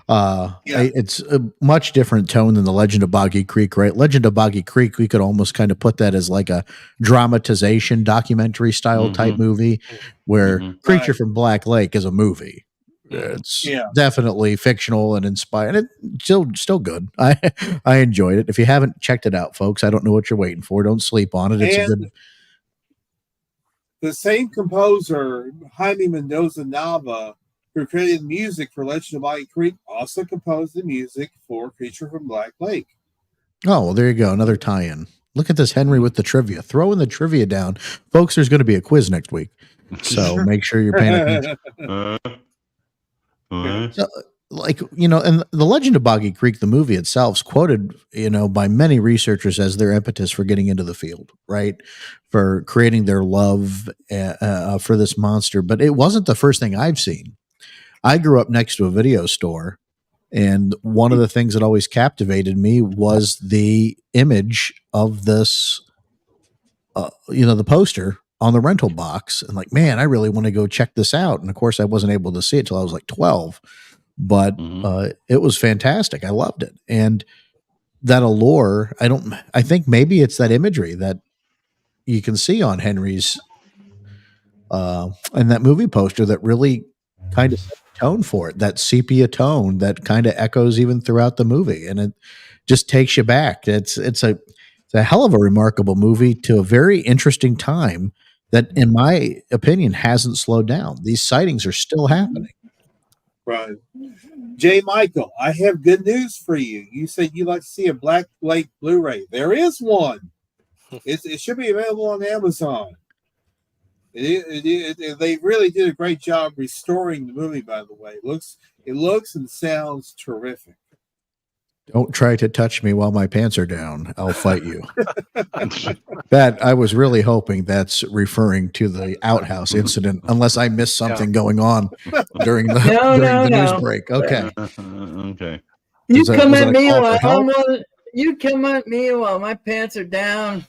Speaker 1: It's a much different tone than the Legend of Boggy Creek, right? Legend of Boggy Creek, we could almost kind of put that as like a dramatization documentary style type movie, where Creature from Black Lake is a movie. It's definitely fictional and inspired. It's still good. I enjoyed it. If you haven't checked it out, folks, I don't know what you're waiting for. Don't sleep on it. It's a good.
Speaker 7: The same composer, Jaime Mendoza Nava, who created music for Legend of Boggy Creek, also composed the music for Creature from Black Lake.
Speaker 1: Oh, well, there you go. Another tie-in. Look at this, Henry, with the trivia. Throwing the trivia down. Folks, there's going to be a quiz next week. So make sure you're paying attention. So, and the Legend of Boggy Creek, the movie itself, is quoted, by many researchers as their impetus for getting into the field, right? For creating their love for this monster. But it wasn't the first thing I've seen. I grew up next to a video store, and one of the things that always captivated me was the image of this, the poster on the rental box. And like, man, I really want to go check this out. And of course, I wasn't able to see it till I was like 12. But it was fantastic. I loved it. And that allure, I think maybe it's that imagery that you can see on Henry's and that movie poster that really kind of set the tone for it, that sepia tone that kind of echoes even throughout the movie. And it just takes you back. It's a hell of a remarkable movie to a very interesting time that, in my opinion, hasn't slowed down. These sightings are still happening.
Speaker 7: Right. J. Michael, I have good news for you. You said you'd like to see a Black Lake Blu-ray. There is one. It should be available on Amazon. They really did a great job restoring the movie, by the way. It looks and sounds terrific.
Speaker 1: Don't try to touch me while my pants are down. I'll fight you. That I was really hoping that's referring to the outhouse incident, unless I missed something going on during the news break. Okay.
Speaker 5: Okay.
Speaker 6: You come at me while my pants are down.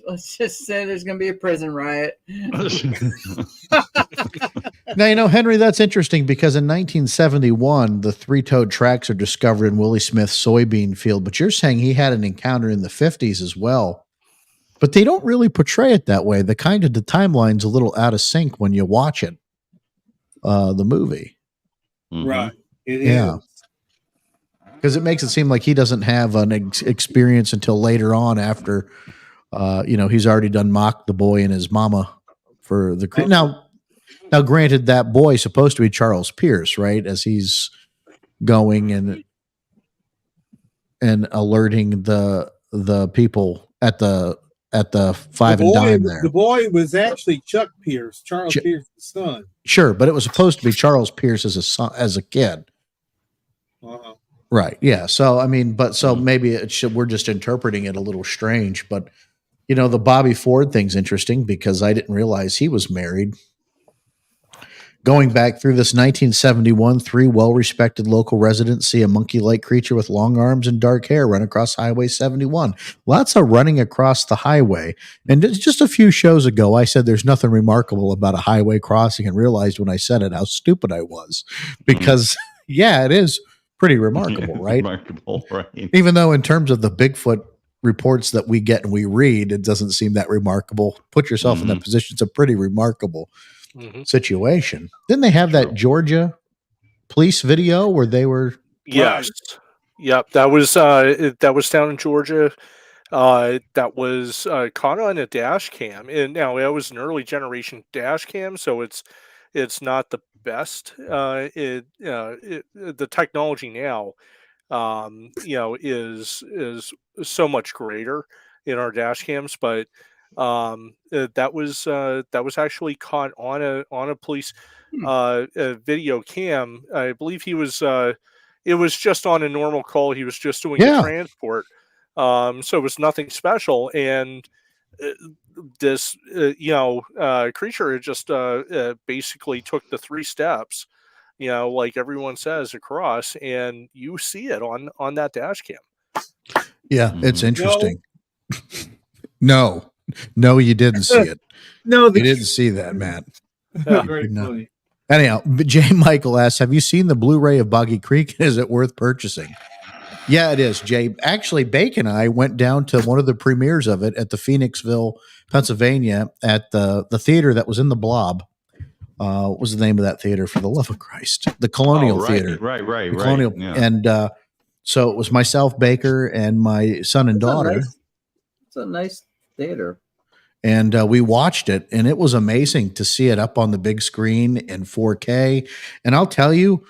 Speaker 6: Let's just say there's going to be a prison riot.
Speaker 1: Now, Henry, that's interesting because in 1971, the three-toed tracks are discovered in Willie Smith's soybean field, but you're saying he had an encounter in the 50s as well. But they don't really portray it that way. The timeline's a little out of sync when you watch it, the movie.
Speaker 7: Right. It
Speaker 1: Yeah.
Speaker 7: is.
Speaker 1: Because it makes it seem like he doesn't have an experience until later on after, he's already done mocked the boy and his mama for the Now, granted, that boy's supposed to be Charles Pierce, right? As he's going and alerting the people at the Five and Dime there.
Speaker 7: The boy was actually Chuck Pierce, Charles Pierce's son.
Speaker 1: Sure, but it was supposed to be Charles Pierce as a kid.
Speaker 7: Uh-huh.
Speaker 1: Right. Yeah. So maybe we're just interpreting it a little strange, but the Bobby Ford thing's interesting because I didn't realize he was married. Going back through this 1971, 3 well-respected local residents see a monkey-like creature with long arms and dark hair run across Highway 71. Lots of running across the highway. And just a few shows ago, I said there's nothing remarkable about a highway crossing and realized when I said it how stupid I was. Because, it is pretty remarkable, right?
Speaker 5: Remarkable, right.
Speaker 1: Even though in terms of the Bigfoot reports that we get and we read, it doesn't seem that remarkable. Put yourself in that position. It's a pretty remarkable situation. Didn't they have that Georgia police video where they were?
Speaker 8: Yes. Yep. That was down in Georgia. That was caught on a dash cam, and now that was an early generation dash cam, so it's not the best. The technology now, is so much greater in our dash cams, but that was actually caught on a police a video cam. I believe he was it was just on a normal call. He was just doing a transport, so it was nothing special. And this creature had just basically took the 3 steps, like everyone says, across, and you see it on that dash cam.
Speaker 1: Yeah, it's interesting. No, you didn't see it.
Speaker 7: No,
Speaker 1: you didn't see that, Matt.
Speaker 7: Very funny.
Speaker 1: Anyhow, J. Michael asks, have you seen the Blu-ray of Boggy Creek? Is it worth purchasing? Yeah, it is, Jay. Actually, Bake and I went down to one of the premieres of it at the Phoenixville, Pennsylvania, at the theater that was in the Blob. What was the name of that theater, for the love of Christ? The Colonial Theater.
Speaker 5: Right.
Speaker 1: The Colonial.
Speaker 5: Yeah.
Speaker 1: And so it was myself, Baker, and my son and daughter.
Speaker 6: It's a nice theater.
Speaker 1: And we watched it, and it was amazing to see it up on the big screen in 4K. And I'll tell you,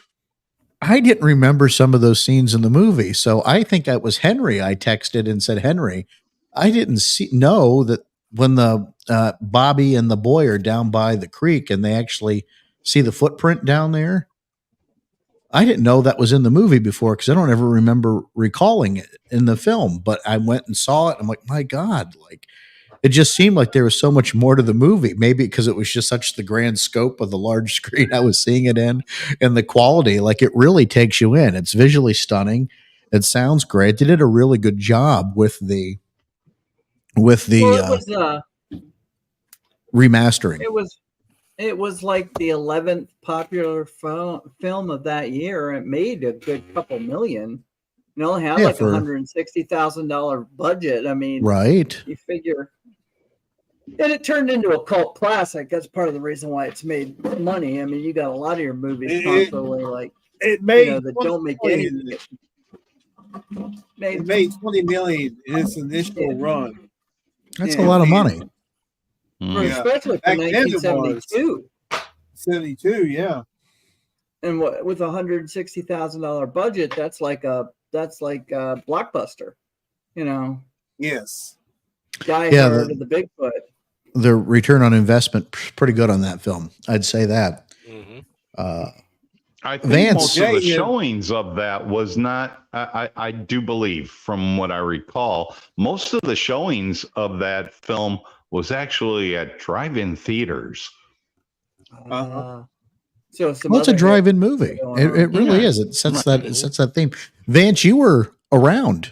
Speaker 1: I didn't remember some of those scenes in the movie. So I think that was Henry. I texted and said, Henry, I didn't know that when the Bobby and the boy are down by the creek and they actually see the footprint down there. I didn't know that was in the movie before because I don't ever remember recalling it in the film. But I went and saw it. And I'm like, my God, it just seemed like there was so much more to the movie. Maybe because it was just such the grand scope of the large screen I was seeing it in, and the quality, it really takes you in. It's visually stunning. It sounds great. They did a really good job with the remastering.
Speaker 6: It was like the 11th popular film of that year. It made a good couple million. It only had $160,000 budget. I mean,
Speaker 1: right?
Speaker 6: You figure, and it turned into a cult classic. That's part of the reason why it's made money. I mean, you got a lot of your movies constantly
Speaker 7: it made
Speaker 6: that don't make any.
Speaker 7: It made $20 million in its initial run.
Speaker 1: That's a lot of money.
Speaker 6: Especially for 1972.
Speaker 7: 72, yeah.
Speaker 6: And with $160,000 budget, that's like a blockbuster,
Speaker 7: Yes.
Speaker 6: Die Hard of the Bigfoot.
Speaker 1: The return on investment pretty good on that film. I'd say that.
Speaker 5: I think most of the showings of that was not, I do believe, from what I recall, most of the showings of that film was actually at drive-in theaters.
Speaker 6: So
Speaker 1: it's a drive-in movie. It really is. It sets that theme. Vance, you were around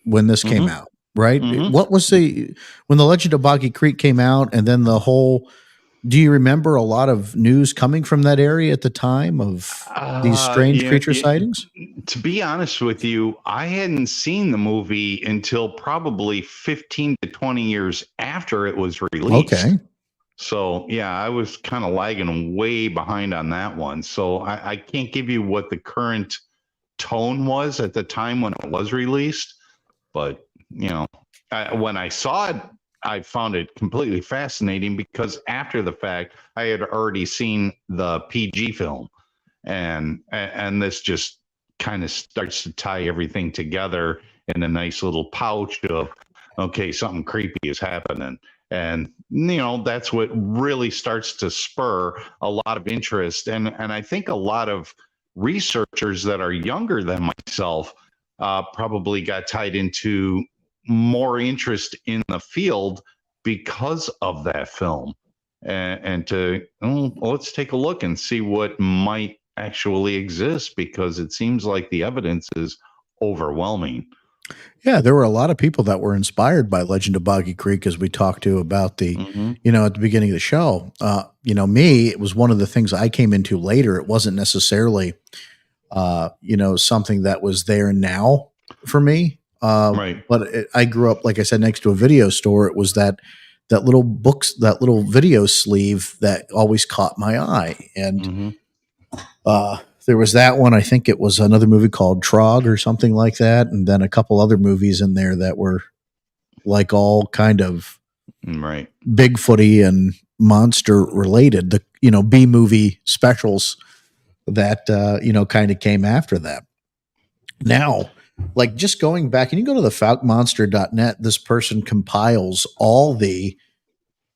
Speaker 1: when this came out, right? What was when the Legend of Boggy Creek came out, and then the whole Do you remember a lot of news coming from that area at the time of these strange creature sightings?
Speaker 5: To be honest with you, I hadn't seen the movie until probably 15 to 20 years after it was released.
Speaker 1: Okay.
Speaker 5: So, yeah, I was kind of lagging way behind on that one. So I can't give you what the current tone was at the time when it was released. But, when I saw it, I found it completely fascinating because after the fact, I had already seen the PG film, and this just kind of starts to tie everything together in a nice little pouch of, okay, something creepy is happening. And that's what really starts to spur a lot of interest, and I think a lot of researchers that are younger than myself probably got tied into more interest in the field because of that film, and let's take a look and see what might actually exist, because it seems like the evidence is overwhelming.
Speaker 1: Yeah, there were a lot of people that were inspired by Legend of Boggy Creek, as we talked to about the, at the beginning of the show. Me, it was one of the things I came into later. It wasn't necessarily, something that was there now for me.
Speaker 5: Right.
Speaker 1: But I grew up, like I said, next to a video store. It was that little video sleeve that always caught my eye. And there was that one. I think it was another movie called Trog or something like that. And then a couple other movies in there that were like all kind of
Speaker 5: right
Speaker 1: Bigfooty and monster related, the, B movie specials that, kind of came after that. Now, like just going back, and you go to the FoukeMonster.net, this person compiles all the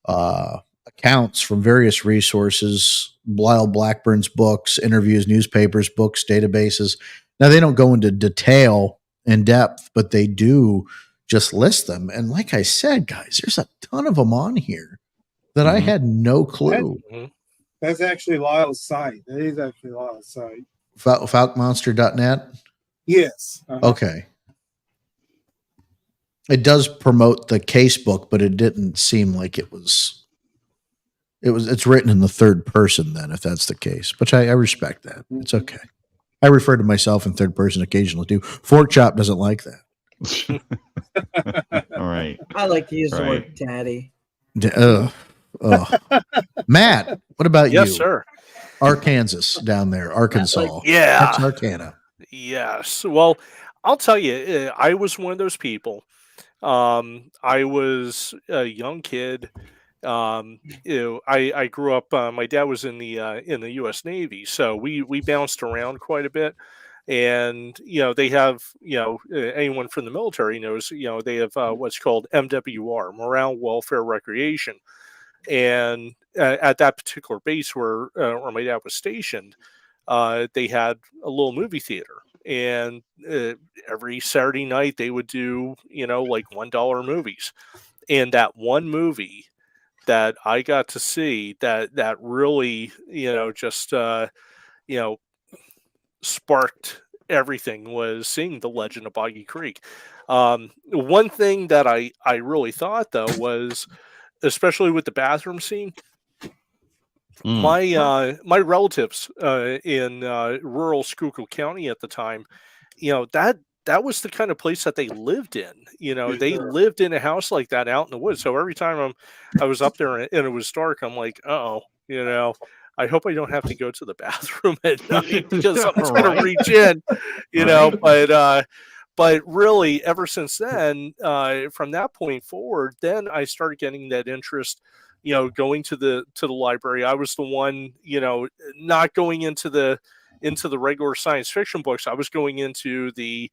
Speaker 1: accounts from various resources, Lyle Blackburn's books, interviews, newspapers, books, databases. Now, they don't go into detail in depth, but they do just list them. And like I said, guys, there's a ton of them on here that I had no clue.
Speaker 7: That's actually Lyle's site. That is actually Lyle's site.
Speaker 1: FoukeMonster.net?
Speaker 7: Yes.
Speaker 1: Okay. It does promote the case book, but it didn't seem like it's written in the third person then, if that's the case, which I respect that. It's okay. I refer to myself in third person occasionally too. Fork Chop doesn't like that.
Speaker 5: All right.
Speaker 6: I like to use the word daddy.
Speaker 1: Matt, what about you?
Speaker 8: Yes, sir.
Speaker 1: Arkansas down there, Arkansas. Texarkana.
Speaker 8: Yes. Well, I'll tell you, I was one of those people. I was a young kid. I grew up. My dad was in the U.S. Navy, so we bounced around quite a bit. And they have anyone from the military knows they have what's called MWR, Morale, Welfare, Recreation, and at that particular base where my dad was stationed, they had a little movie theater. And every Saturday night they would do, like $1 movies. And that one movie that I got to see that really, just, sparked everything was seeing The Legend of Boggy Creek. One thing that I really thought, though, was, especially with the bathroom scene, my relatives in rural Schuylkill County at the time, that was the kind of place that they lived in. They lived in a house like that out in the woods. So every time I was up there and it was dark, I'm like, I hope I don't have to go to the bathroom at night because something's going to reach in, But really, ever since then, from that point forward, then I started getting that interest. Going to the library. I was the one, not going into the regular science fiction books. I was going into the,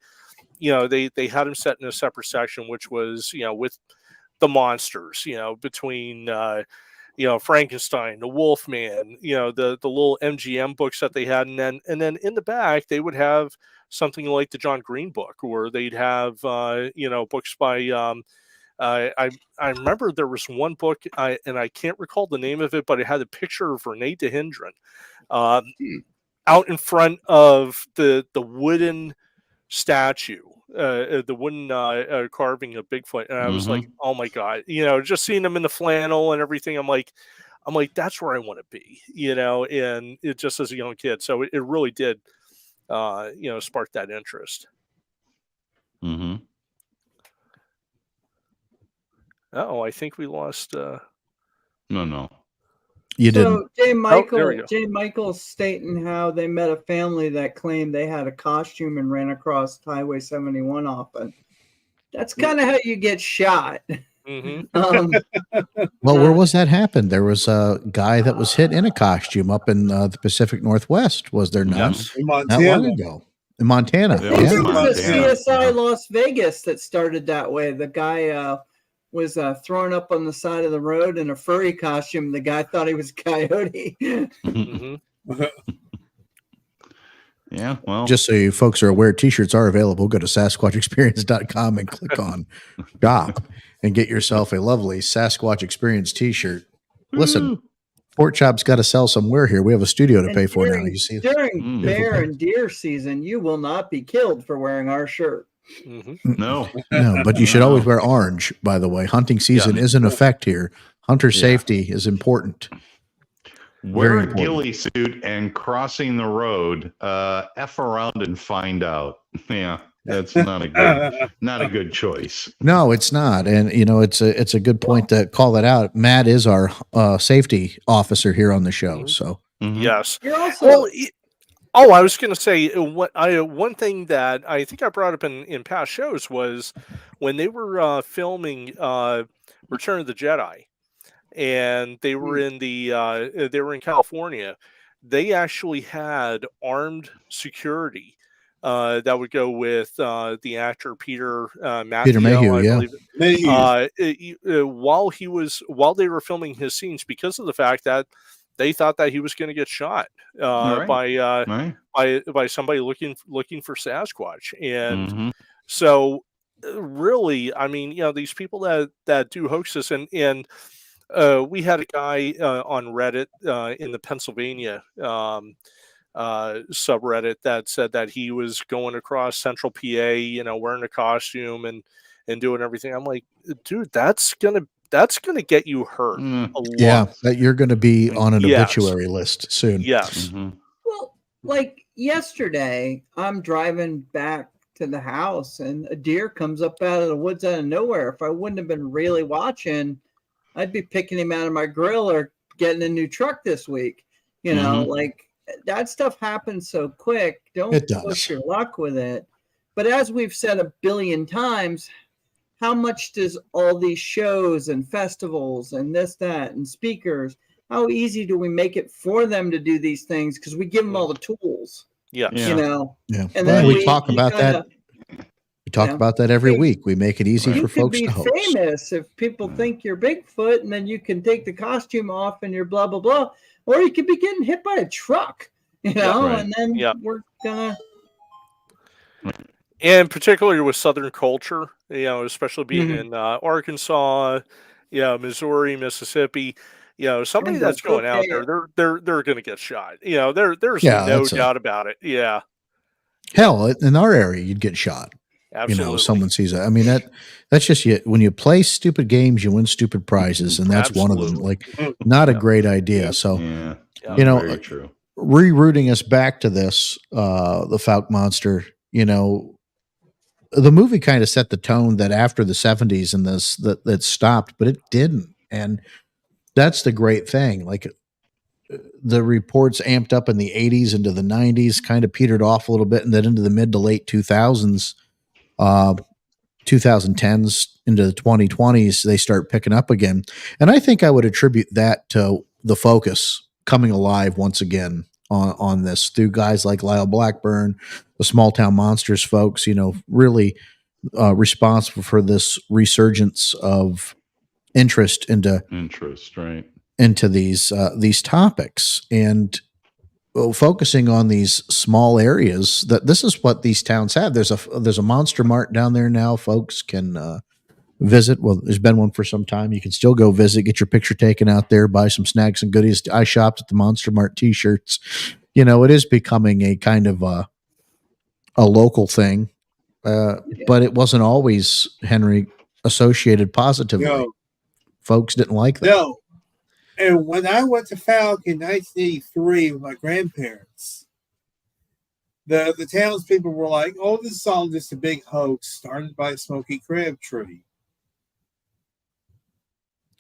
Speaker 8: they had them set in a separate section, which was, with the monsters, between, Frankenstein, the Wolfman, the little MGM books that they had. And then in the back, they would have something like the John Green book, or they'd have, books by, I remember there was one book, and I can't recall the name of it, but it had a picture of Renee DeHindren out in front of the wooden statue, the wooden carving of Bigfoot, and I was like, oh my god, just seeing them in the flannel and everything. I'm like, I'm like, that's where I want to be, and it just as a young kid. So it really did, spark that interest.
Speaker 5: Mm-hmm.
Speaker 8: Oh, I think we lost.
Speaker 5: No.
Speaker 1: You didn't.
Speaker 6: Jay
Speaker 8: Michael,
Speaker 6: Jay Michael's stating how they met a family that claimed they had a costume and ran across Highway 71 often. That's kind of how you get shot.
Speaker 8: Mm-hmm.
Speaker 1: Well, where was that happened? There was a guy that was hit in a costume up in the Pacific Northwest. Was there not?
Speaker 8: Yes.
Speaker 7: In
Speaker 1: Not
Speaker 7: Montana.
Speaker 1: long ago. In Montana.
Speaker 6: I think it was a CSI Las Vegas that started that way. The guy was thrown up on the side of the road in a furry costume. The guy thought he was a coyote.
Speaker 8: Mm-hmm.
Speaker 5: Yeah, well.
Speaker 1: Just so you folks are aware, t-shirts are available. Go to SasquatchExperience.com and click on shop and get yourself a lovely Sasquatch Experience t-shirt. Listen, Pork Chop's got to sell somewhere here. We have a studio to pay for now. You see,
Speaker 6: during bear and deer season, you will not be killed for wearing our shirt.
Speaker 8: Mm-hmm.
Speaker 5: No,
Speaker 1: but you should always wear orange, by the way. Hunting season is in effect here. Hunter safety is important.
Speaker 5: Wear a ghillie suit and crossing the road, F around and find out. Yeah, that's not a good choice.
Speaker 1: No, it's not. And it's a good point to call that out. Matt is our safety officer here on the show. So
Speaker 8: yes.
Speaker 6: You're also
Speaker 8: I was going to say one thing that I think I brought up in past shows was when they were filming Return of the Jedi, and they were in California. They actually had armed security that would go with the actor Peter
Speaker 1: Mayhew,
Speaker 8: I
Speaker 1: yeah.
Speaker 8: believe. While they were filming his scenes, because of the fact that they thought that he was going to get shot by somebody looking for Sasquatch, and so really, I mean, these people that do hoaxes, and we had a guy on Reddit in the Pennsylvania subreddit that said that he was going across Central PA, wearing a costume and doing everything. I'm like, dude, that's gonna get you hurt a lot.
Speaker 1: Yeah, that you're going to be on an obituary list soon.
Speaker 8: Yes.
Speaker 6: Well, like yesterday, I'm driving back to the house and a deer comes up out of the woods out of nowhere. If I wouldn't have been really watching, I'd be picking him out of my grill or getting a new truck this week. Like that stuff happens so quick. Don't push your luck with it. But as we've said a billion times, how much does all these shows and festivals and this, that, and speakers, how easy do we make it for them to do these things? Because we give them all the tools.
Speaker 8: Yeah.
Speaker 1: Yeah.
Speaker 6: And then
Speaker 1: we talk about that. We talk about that every week. We make it easy for folks to host.
Speaker 6: You could be famous if people think you're Bigfoot, and then you can take the costume off and you're blah, blah, blah. Or you could be getting hit by a truck, and then we're going to...
Speaker 8: And particularly with Southern culture, especially being in Arkansas, Missouri, Mississippi, somebody that's going out there, they're going to get shot. There's no doubt about it. Yeah.
Speaker 1: Hell, in our area, you'd get shot.
Speaker 8: Absolutely.
Speaker 1: Someone sees that. I mean, that's just it. When you play stupid games, you win stupid prizes, and that's one of them. Like, not a great idea. So,
Speaker 5: very true.
Speaker 1: Rerouting us back to this, the Fouke monster, the movie kind of set the tone that after the 70s and that stopped, but it didn't. And that's the great thing. Like, the reports amped up in the 80s into the 90s, kind of petered off a little bit, and then into the mid to late 2000s, 2010s into the 2020s, they start picking up again. And I think I would attribute that to the focus coming alive once again on this through guys like Lyle Blackburn, the Small Town Monsters folks, really responsible for this resurgence of interest into these topics, and focusing on these small areas. That this is what these towns have. There's a Monster Mart down there now. Folks can visit. Well, there's been one for some time. You can still go visit, get your picture taken out there, buy some snacks and goodies. I shopped at the Monster Mart t-shirts. It is becoming a kind of a local thing, but it wasn't always, Henry, associated positively.
Speaker 7: No.
Speaker 1: Folks didn't like that.
Speaker 7: No. And when I went to Fouke in 1983 with my grandparents, the townspeople were like, "Oh, this is all just a big hoax started by Smokey Crabtree."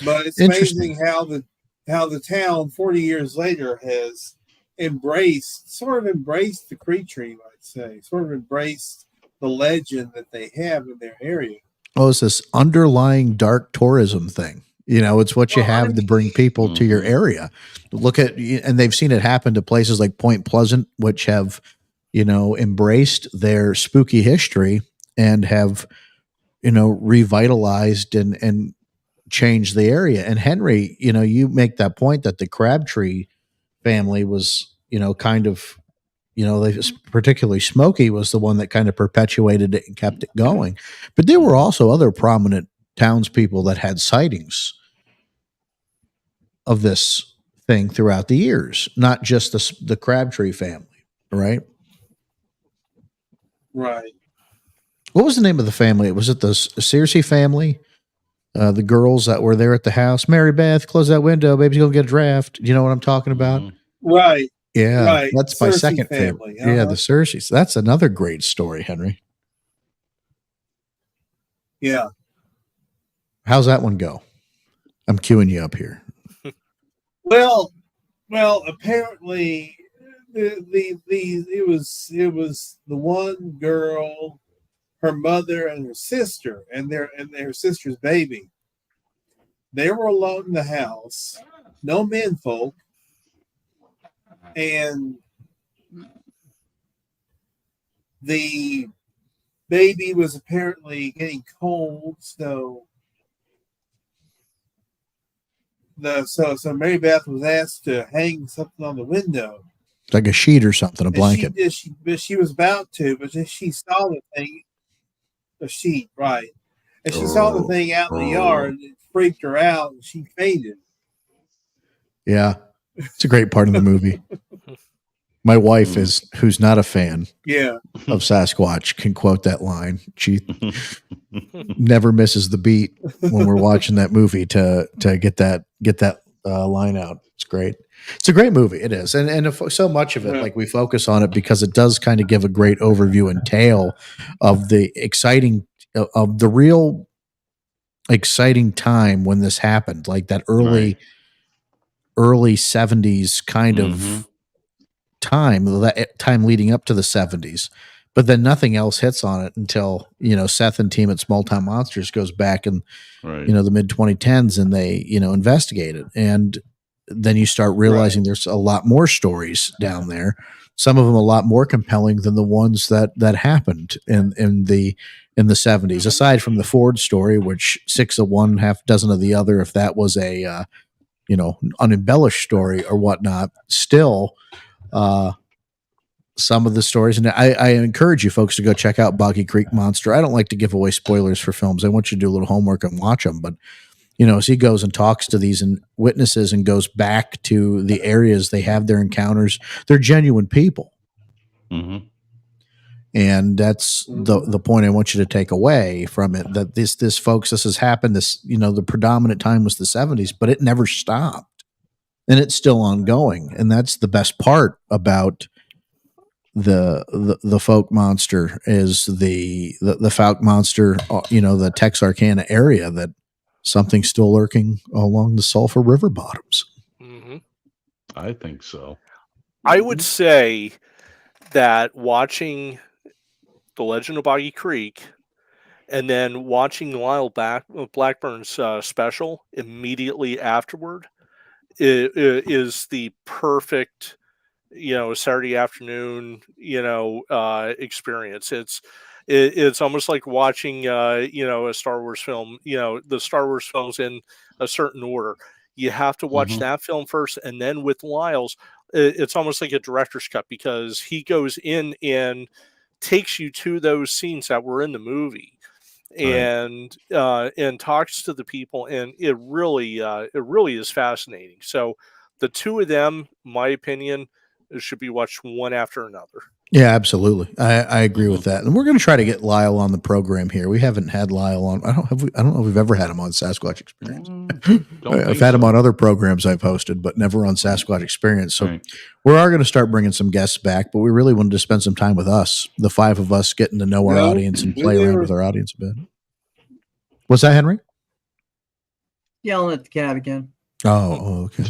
Speaker 7: But it's amazing how the town 40 years later has sort of embraced the creature, you might say, sort of embraced the legend that they have in their area.
Speaker 1: Oh, it's this underlying dark tourism thing. You know, it's what you have to bring people to your area. Look at, and they've seen it happen to places like Point Pleasant, which have, you know, embraced their spooky history and have, you know, revitalized and changed the area. And Henry, you know, you make that point that the Crabtree family was, you know, kind of, you know, they particularly Smokey was the one that kind of perpetuated it and kept it going. But there were also other prominent townspeople that had sightings of this thing throughout the years, not just the Crabtree family, right?
Speaker 7: Right.
Speaker 1: What was the name of the family? Was it the Searcy family? The girls that were there at the house. Mary Beth, close that window. Baby's gonna get a draft. You know what I'm talking about?
Speaker 7: Right.
Speaker 1: Yeah,
Speaker 7: Right.
Speaker 1: that's my
Speaker 7: Cersei
Speaker 1: second
Speaker 7: family.
Speaker 1: favorite. Yeah, the Cersei's. That's another great story, Henry.
Speaker 7: Yeah.
Speaker 1: How's that one go? I'm queuing you up here.
Speaker 7: Well, apparently it was the one girl, her mother and her sister and their sister's baby. They were alone in the house, no menfolk, and the baby was apparently getting cold, so Mary Beth was asked to hang something on the window.
Speaker 1: Like a sheet or something, a blanket.
Speaker 7: She was about to, but then she saw the thing, a sheet, right? And she saw the thing out in the yard, and it freaked her out, and she fainted.
Speaker 1: Yeah, it's a great part of the movie. My wife who's not a fan of Sasquatch, can quote that line. She never misses the beat when we're watching that movie to get that line out. It's great. It's a great movie. It is, and so much of it, like we focus on it because it does kind of give a great overview and tale of the real exciting time when this happened, like that early 70s kind of time, that time leading up to the 70s. But then nothing else hits on it until, you know, Seth and team at Small Town Monsters goes back in, you know, the mid 2010s, and they, you know, investigate it. And then you start realizing there's a lot more stories down there. Some of them a lot more compelling than the ones that happened in the 70s, aside from the Ford story, which 6 of one, half dozen of the other, if that was a, you know, unembellished story or whatnot. Still, some of the stories, and I encourage you folks to go check out Boggy Creek Monster. I don't like to give away spoilers for films. I want you to do a little homework and watch them. But, you know, as he goes and talks to these witnesses and goes back to the areas they have their encounters, they're genuine people. And that's the point I want you to take away from it, that this folks, this has happened. This, you know, the predominant time was the 70s, but it never stopped, and it's still ongoing. And that's the best part about the folk monster, is the Fouke monster, you know, the Texarkana area, that something's still lurking along the Sulphur River bottoms.
Speaker 5: I think so.
Speaker 8: I would say that watching The Legend of Boggy Creek and then watching Lyle Blackburn's special immediately afterward is the perfect, you know, Saturday afternoon, you know, experience. It's almost like watching, you know, a Star Wars film, you know, the Star Wars films in a certain order. You have to watch that film first, and then with Lyle's, it's almost like a director's cut, because he goes in and takes you to those scenes that were in the movie, and talks to the people, and it really is fascinating. So the two of them, my opinion, should be watched one after another.
Speaker 1: Yeah, absolutely. I agree with that. And we're going to try to get Lyle on the program here. We haven't had Lyle on. I don't know if we've ever had him on Sasquatch Experience. I've had him on other programs I've hosted, but never on Sasquatch Experience. So we are going to start bringing some guests back, but we really wanted to spend some time with us, the five of us, getting to know our audience and play around with our audience a bit. What's that, Henry?
Speaker 6: Yelling at the cat again.
Speaker 1: Oh, okay.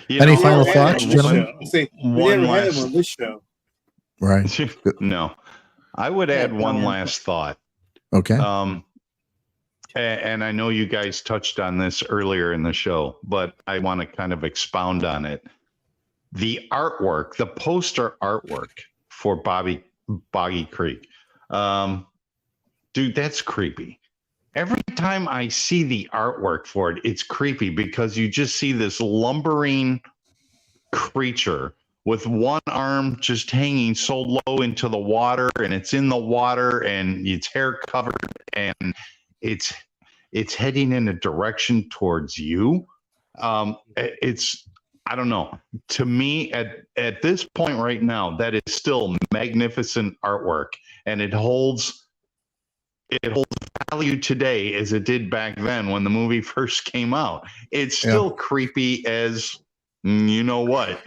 Speaker 1: Any final thoughts, gentlemen?
Speaker 7: We never had him on this show.
Speaker 1: Right.
Speaker 5: No. I would add one last thought.
Speaker 1: Okay.
Speaker 5: And I know you guys touched on this earlier in the show, but I want to kind of expound on it. The artwork, the poster artwork for Boggy Creek. Dude, that's creepy. Every time I see the artwork for it, it's creepy because you just see this lumbering creature with one arm just hanging so low into the water, and it's in the water and its hair covered, and it's heading in a direction towards you. It's, I don't know. To me, at this point right now, that is still magnificent artwork, and it holds value today as it did back then when the movie first came out. It's still creepy as you know what.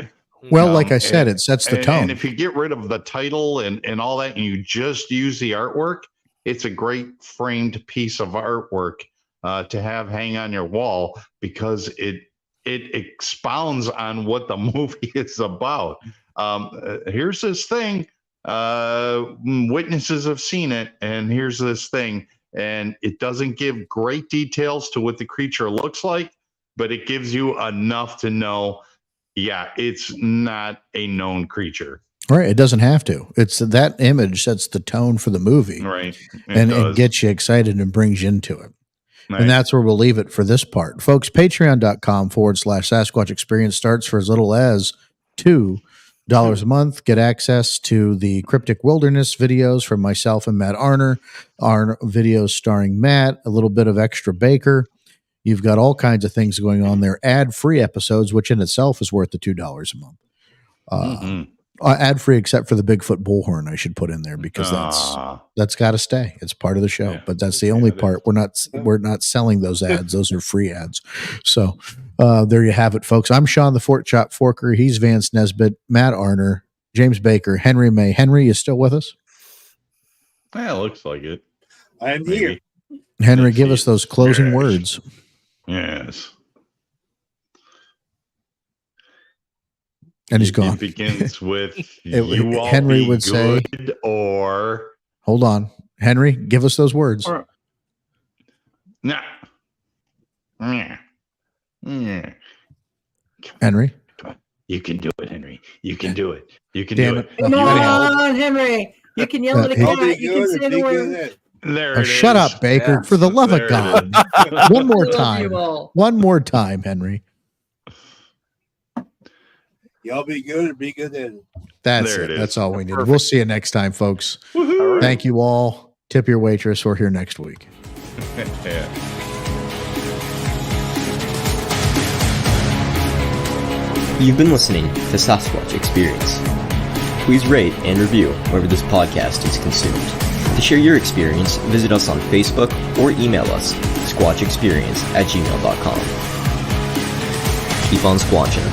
Speaker 1: Well, like I said, it sets the tone.
Speaker 5: And if you get rid of the title and all that, and you just use the artwork, it's a great framed piece of artwork to have hang on your wall because it expounds on what the movie is about. Here's this thing. Witnesses have seen it, and here's this thing. And it doesn't give great details to what the creature looks like, but it gives you enough to know, yeah, it's not a known creature.
Speaker 1: Right. It doesn't have to. It's that image sets the tone for the movie.
Speaker 5: Right.
Speaker 1: And gets you excited and brings you into it.
Speaker 5: Right.
Speaker 1: And that's where we'll leave it for this part. Folks, patreon.com/Sasquatch Experience starts for as little as $2 a month. Get access to the Cryptic Wilderness videos from myself and Matt Arner, our videos starring Matt, a little bit of extra Baker. You've got all kinds of things going on there. Ad-free episodes, which in itself is worth the $2 a month. Ad-free except for the Bigfoot bullhorn I should put in there because that's got to stay. It's part of the show, but that's the only part. We're not selling those ads. Those are free ads. So there you have it, folks. I'm Sean the Fort Chop Forker. He's Vance Nesbitt, Matt Arner, James Baker, Henry May. Henry, you still with us?
Speaker 5: Yeah, looks like it.
Speaker 7: I'm here.
Speaker 1: Henry, give us those closing words.
Speaker 5: Yes.
Speaker 1: And he's gone.
Speaker 5: It begins with
Speaker 1: Henry would say,
Speaker 5: or
Speaker 1: hold on, Henry, give us those words.
Speaker 5: Nah.
Speaker 1: Henry,
Speaker 5: you can do it, Henry. You can do it. You can
Speaker 1: Damn
Speaker 5: do
Speaker 1: it.
Speaker 6: Come on, Henry. You can yell at a cat. You can say the word.
Speaker 5: There it
Speaker 1: shut
Speaker 5: is.
Speaker 1: up, Baker, for the love of God. One more time. One more time, Henry.
Speaker 7: Y'all be good or be good at it.
Speaker 1: That's it. That's all we need. We'll see you next time, folks. Woo-hoo. Thank you all. Tip your waitress. We're here next week.
Speaker 14: You've been listening to Sasquatch Experience. Please rate and review wherever this podcast is consumed. To share your experience, visit us on Facebook or email us, squatchexperience@gmail.com. Keep on squatching.